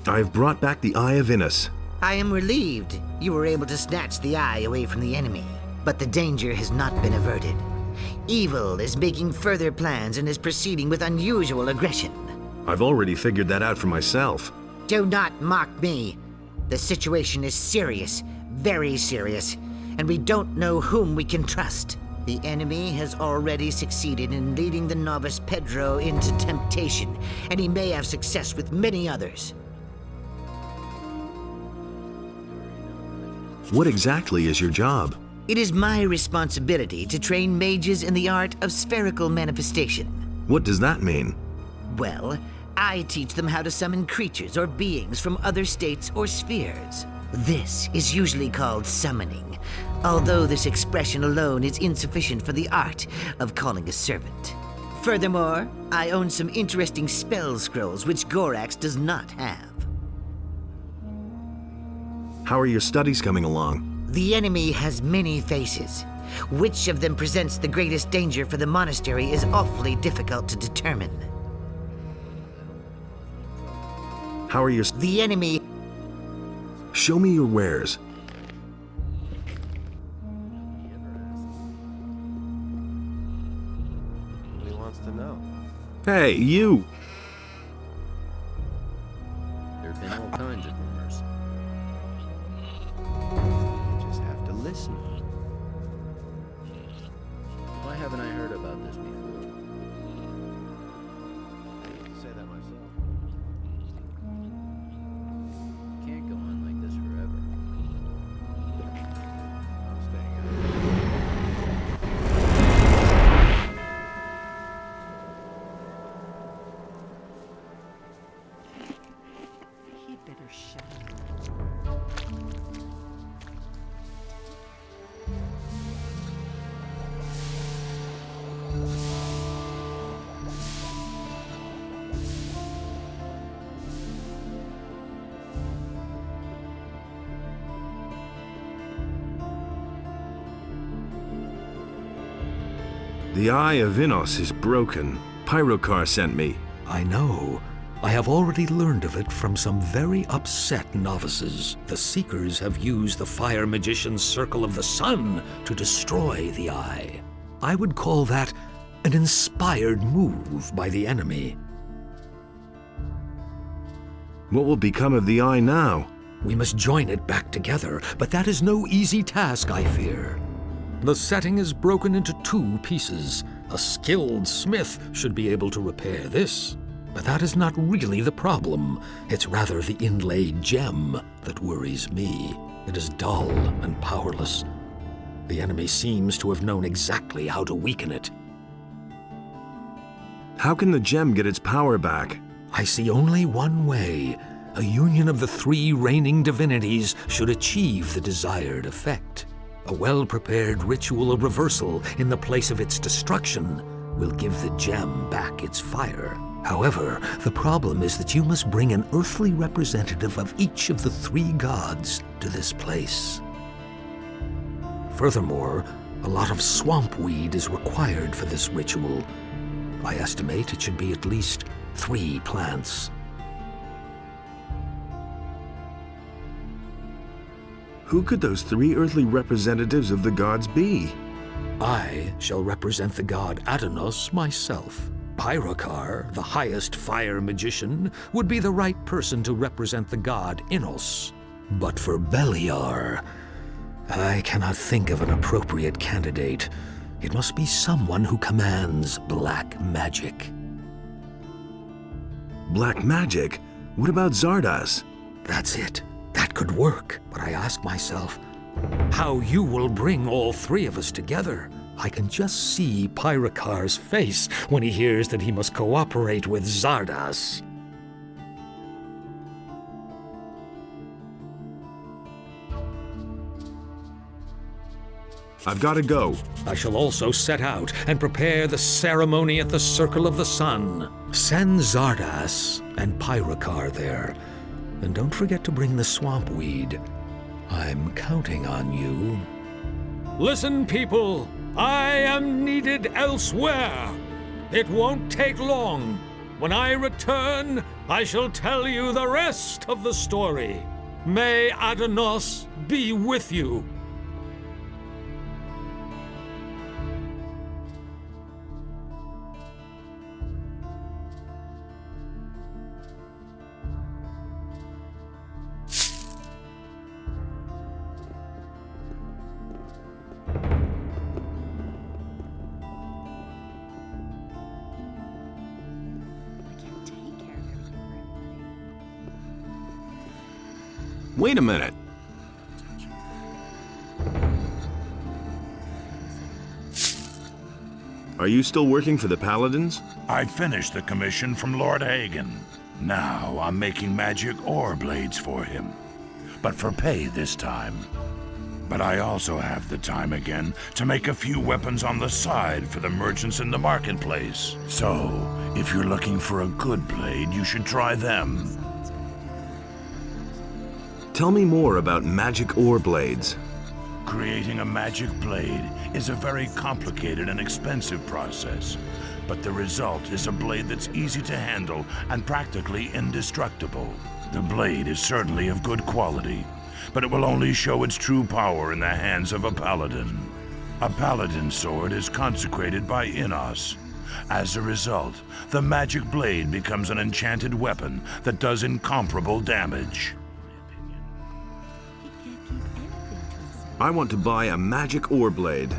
I've brought back the Eye of Innis. I am relieved you were able to snatch the eye away from the enemy, but the danger has not been averted. Evil is making further plans and is proceeding with unusual aggression. I've already figured that out for myself. Do not mock me. The situation is serious, very serious, and we don't know whom we can trust. The enemy has already succeeded in leading the novice Pedro into temptation, and he may have success with many others. What exactly is your job? It is my responsibility to train mages in the art of spherical manifestation. What does that mean? Well, I teach them how to summon creatures or beings from other states or spheres. This is usually called summoning, although this expression alone is insufficient for the art of calling a servant. Furthermore, I own some interesting spell scrolls which Gorax does not have. How are your studies coming along? The enemy has many faces. Which of them presents the greatest danger for the monastery is awfully difficult to determine. How are your... The enemy... Show me your wares. He wants to know. Hey, you! There have been all kinds of rumors. You just have to listen. Why haven't I heard about this before? I used to say that myself. Can't go on like this forever. I'm staying out. He'd better shut up. The Eye of Innis is broken. Pyrocar sent me. I know. I have already learned of it from some very upset novices. The Seekers have used the Fire Magician's Circle of the Sun to destroy the Eye. I would call that an inspired move by the enemy. What will become of the Eye now? We must join it back together, but that is no easy task, I fear. The setting is broken into 2 pieces. A skilled smith should be able to repair this. But that is not really the problem. It's rather the inlaid gem that worries me. It is dull and powerless. The enemy seems to have known exactly how to weaken it. How can the gem get its power back? I see only one way. A union of the 3 reigning divinities should achieve the desired effect. A well-prepared ritual of reversal in the place of its destruction will give the gem back its fire. However, the problem is that you must bring an earthly representative of each of the 3 gods to this place. Furthermore, a lot of swamp weed is required for this ritual. I estimate it should be at least 3 plants. Who could those 3 earthly representatives of the gods be? I shall represent the god Adonos myself. Pyrocar, the highest fire magician, would be the right person to represent the god Innos. But for Beliar, I cannot think of an appropriate candidate. It must be someone who commands black magic. Black magic? What about Zardas? That's it. That could work. But I ask myself, how you will bring all 3 of us together? I can just see Pyrocar's face when he hears that he must cooperate with Zardas. I've got to go. I shall also set out and prepare the ceremony at the Circle of the Sun. Send Zardas and Pyrocar there. And don't forget to bring the swamp weed. I'm counting on you. Listen, people. I am needed elsewhere. It won't take long. When I return, I shall tell you the rest of the story. May Adanos be with you. Wait a minute. Are you still working for the Paladins? I finished the commission from Lord Hagen. Now I'm making magic ore blades for him. But for pay this time. But I also have the time again to make a few weapons on the side for the merchants in the marketplace. So, if you're looking for a good blade, you should try them. Tell me more about magic ore blades. Creating a magic blade is a very complicated and expensive process, but the result is a blade that's easy to handle and practically indestructible. The blade is certainly of good quality, but it will only show its true power in the hands of a paladin. A paladin sword is consecrated by Innos. As a result, the magic blade becomes an enchanted weapon that does incomparable damage. I want to buy a magic ore blade.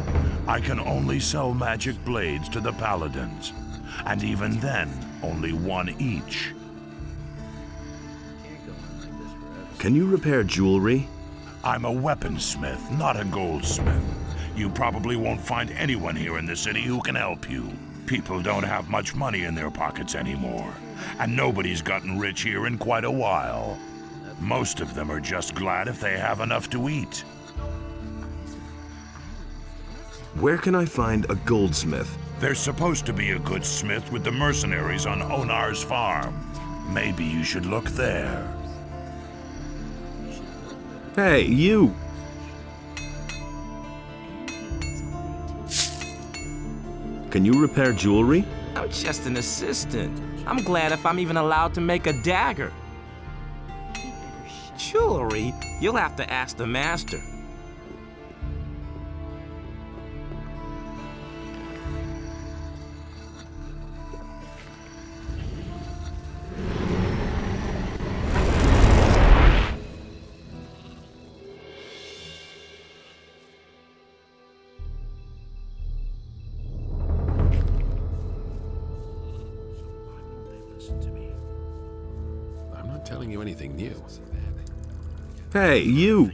I can only sell magic blades to the paladins, and even then, only one each. Can you repair jewelry? I'm a weaponsmith, not a goldsmith. You probably won't find anyone here in the city who can help you. People don't have much money in their pockets anymore, and nobody's gotten rich here in quite a while. Most of them are just glad if they have enough to eat. Where can I find a goldsmith? There's supposed to be a good smith with the mercenaries on Onar's farm. Maybe you should look there. Hey, you! Can you repair jewelry? I'm just an assistant. I'm glad if I'm even allowed to make a dagger. Jewelry? You'll have to ask the master. Telling you anything new. Hey, you!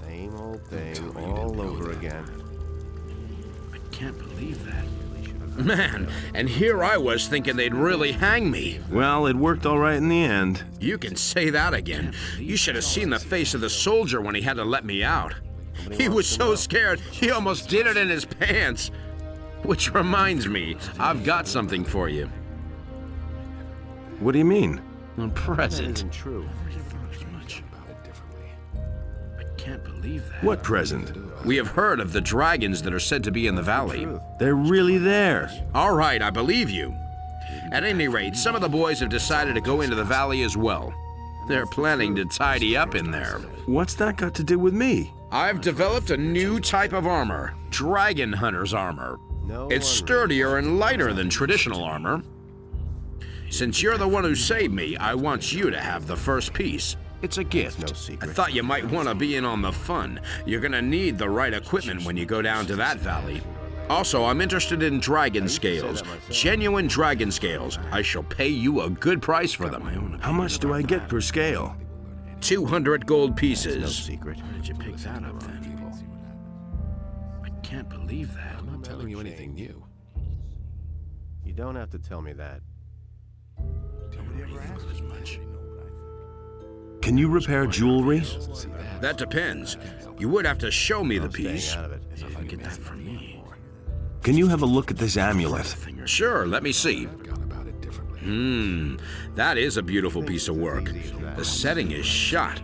Same old thing all over again. I can't believe that. Man, and here I was thinking they'd really hang me. Well, it worked all right in the end. You can say that again. You should have seen the face of the soldier when he had to let me out. He was so scared, he almost did it in his pants. Which reminds me, I've got something for you. What do you mean? A present. That isn't true. I can't believe that. What present? We have heard of the dragons that are said to be in the valley. They're really there. All right, I believe you. At any rate, some of the boys have decided to go into the valley as well. They're planning to tidy up in there. What's that got to do with me? I've developed a new type of armor, Dragon Hunter's armor. It's sturdier and lighter than traditional armor. Since you're the one who saved me, I want you to have the first piece. It's a gift. No secret. I thought you might want to be in on the fun. You're gonna need the right equipment when you go down to that valley. Also, I'm interested in dragon scales. Genuine dragon scales. I shall pay you a good price for them. How much do I get per scale? 200 gold pieces. No secret. Where did you pick that up then? I can't believe that. I'm not telling you anything new. You don't have to tell me that. Can you repair jewelry? That depends. You would have to show me the piece. If I get that from me. Can you have a look at this amulet? Sure, let me see. That is a beautiful piece of work. The setting is shot.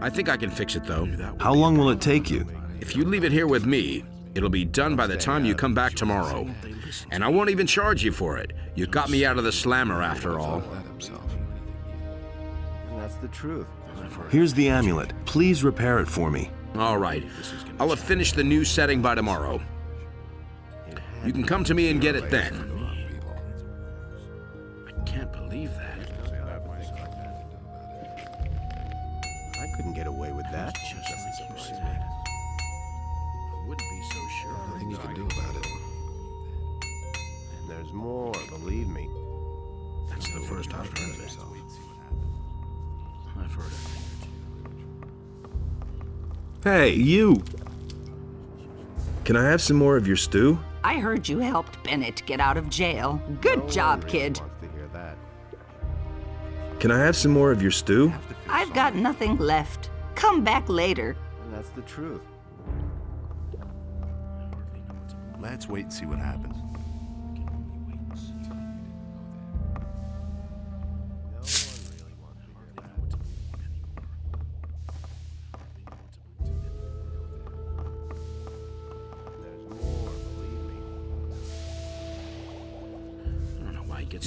I think I can fix it, though. How long will it take you? If you leave it here with me, it'll be done by the time you come back tomorrow. And I won't even charge you for it. You got me out of the slammer, after all. And that's the truth. Here's the amulet. Please repair it for me. All right. I'll have finished the new setting by tomorrow. You can come to me and get it then. I can't believe that. I couldn't get away with that. I wouldn't be so sure. Nothing you can do about it. And there's more, believe me. That's the first I've heard of it. I've heard of it. Hey, you! Can I have some more of your stew? I heard you helped Bennett get out of jail. Good job, kid. Can I have some more of your stew? I've got nothing left. Come back later. And that's the truth. Let's wait and see what happens.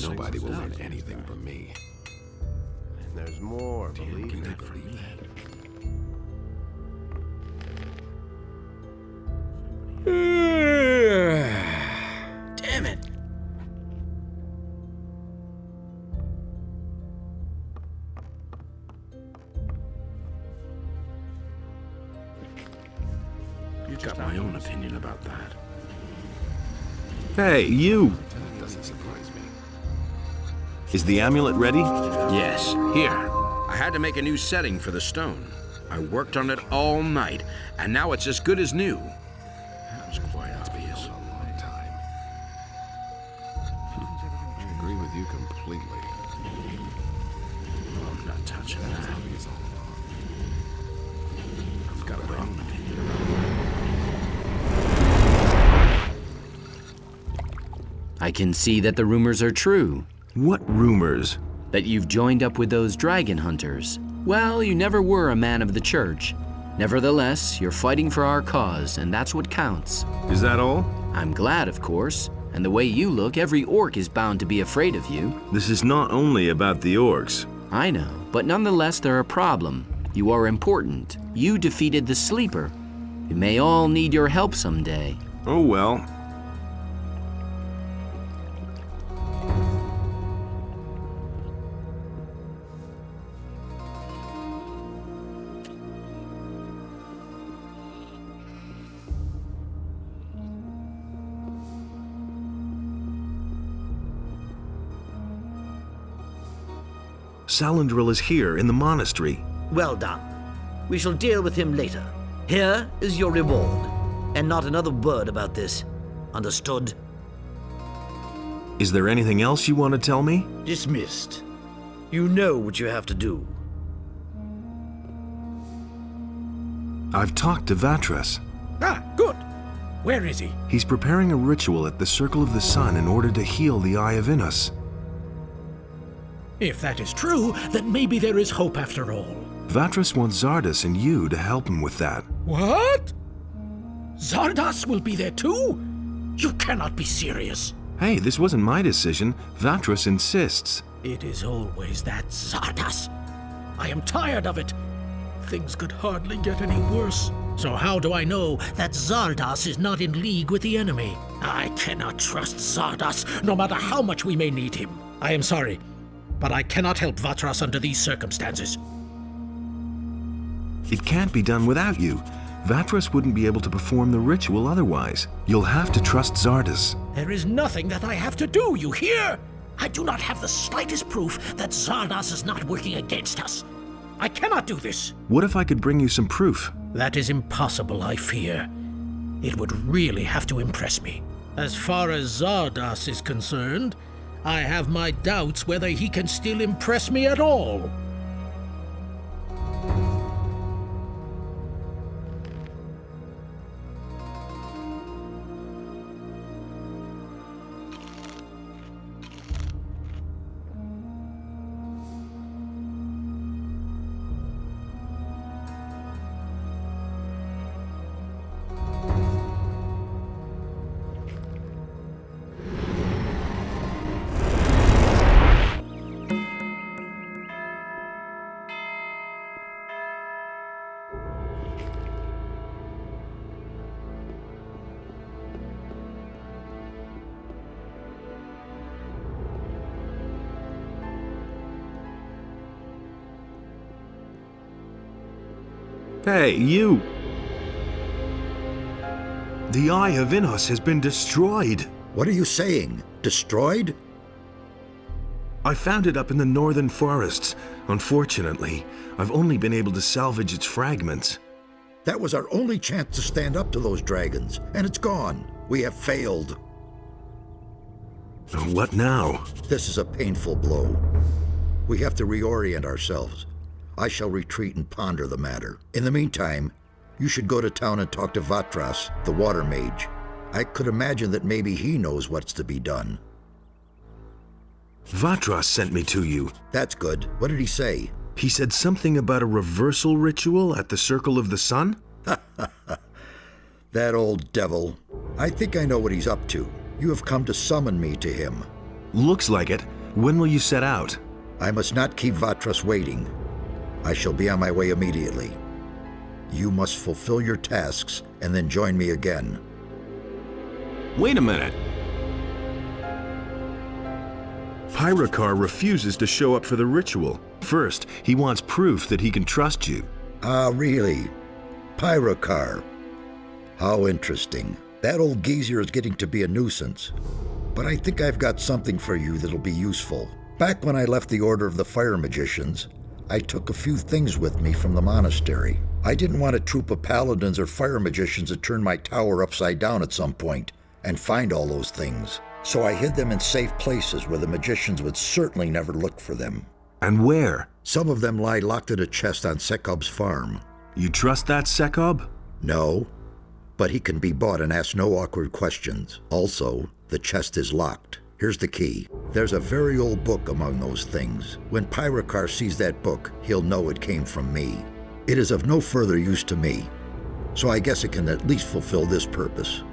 Nobody will learn anything from me. And there's more, believe me. Damn it. You've got my own opinion about that. Hey, you! That doesn't surprise me. Is the amulet ready? Yes, here. I had to make a new setting for the stone. I worked on it all night, and now it's as good as new. That was quite obvious. A long time. I agree with you completely. Oh, I'm not touching that. I've got my own opinion about that. I can see that the rumors are true. What rumors? That you've joined up with those dragon hunters. Well, you never were a man of the church. Nevertheless, you're fighting for our cause, and that's what counts. Is that all? I'm glad, of course. And the way you look, every orc is bound to be afraid of you. This is not only about the orcs. I know, but nonetheless, they're a problem. You are important. You defeated the Sleeper. We may all need your help someday. Oh well. Salandril is here in the monastery. Well done. We shall deal with him later. Here is your reward. And not another word about this. Understood? Is there anything else you want to tell me? Dismissed. You know what you have to do. I've talked to Vatras. Ah, good. Where is he? He's preparing a ritual at the Circle of the Sun in order to heal the Eye of Innos. If that is true, then maybe there is hope after all. Vatras wants Zardas and you to help him with that. What? Zardas will be there too? You cannot be serious. Hey, this wasn't my decision. Vatras insists. It is always that Zardas. I am tired of it. Things could hardly get any worse. So how do I know that Zardas is not in league with the enemy? I cannot trust Zardas, no matter how much we may need him. I am sorry, but I cannot help Vatras under these circumstances. It can't be done without you. Vatras wouldn't be able to perform the ritual otherwise. You'll have to trust Zardas. There is nothing that I have to do, you hear? I do not have the slightest proof that Zardas is not working against us. I cannot do this. What if I could bring you some proof? That is impossible, I fear. It would really have to impress me. As far as Zardas is concerned, I have my doubts whether he can still impress me at all. Hey, you! The Eye of Innos has been destroyed. What are you saying? Destroyed? I found it up in the northern forests. Unfortunately, I've only been able to salvage its fragments. That was our only chance to stand up to those dragons, and it's gone. We have failed. What now? This is a painful blow. We have to reorient ourselves. I shall retreat and ponder the matter. In the meantime, you should go to town and talk to Vatras, the water mage. I could imagine that maybe he knows what's to be done. Vatras sent me to you. That's good. What did he say? He said something about a reversal ritual at the Circle of the Sun? That old devil. I think I know what he's up to. You have come to summon me to him. Looks like it. When will you set out? I must not keep Vatras waiting. I shall be on my way immediately. You must fulfill your tasks and then join me again. Wait a minute. Pyrakar refuses to show up for the ritual. First, he wants proof that he can trust you. Ah, really? Pyrakar. How interesting. That old geezer is getting to be a nuisance. But I think I've got something for you that'll be useful. Back when I left the Order of the Fire Magicians, I took a few things with me from the monastery. I didn't want a troop of paladins or fire magicians to turn my tower upside down at some point and find all those things. So I hid them in safe places where the magicians would certainly never look for them. And where? Some of them lie locked in a chest on Sekob's farm. You trust that Sekob? No, but he can be bought and ask no awkward questions. Also, the chest is locked. Here's the key. There's a very old book among those things. When Pyrakar sees that book, he'll know it came from me. It is of no further use to me, so I guess it can at least fulfill this purpose.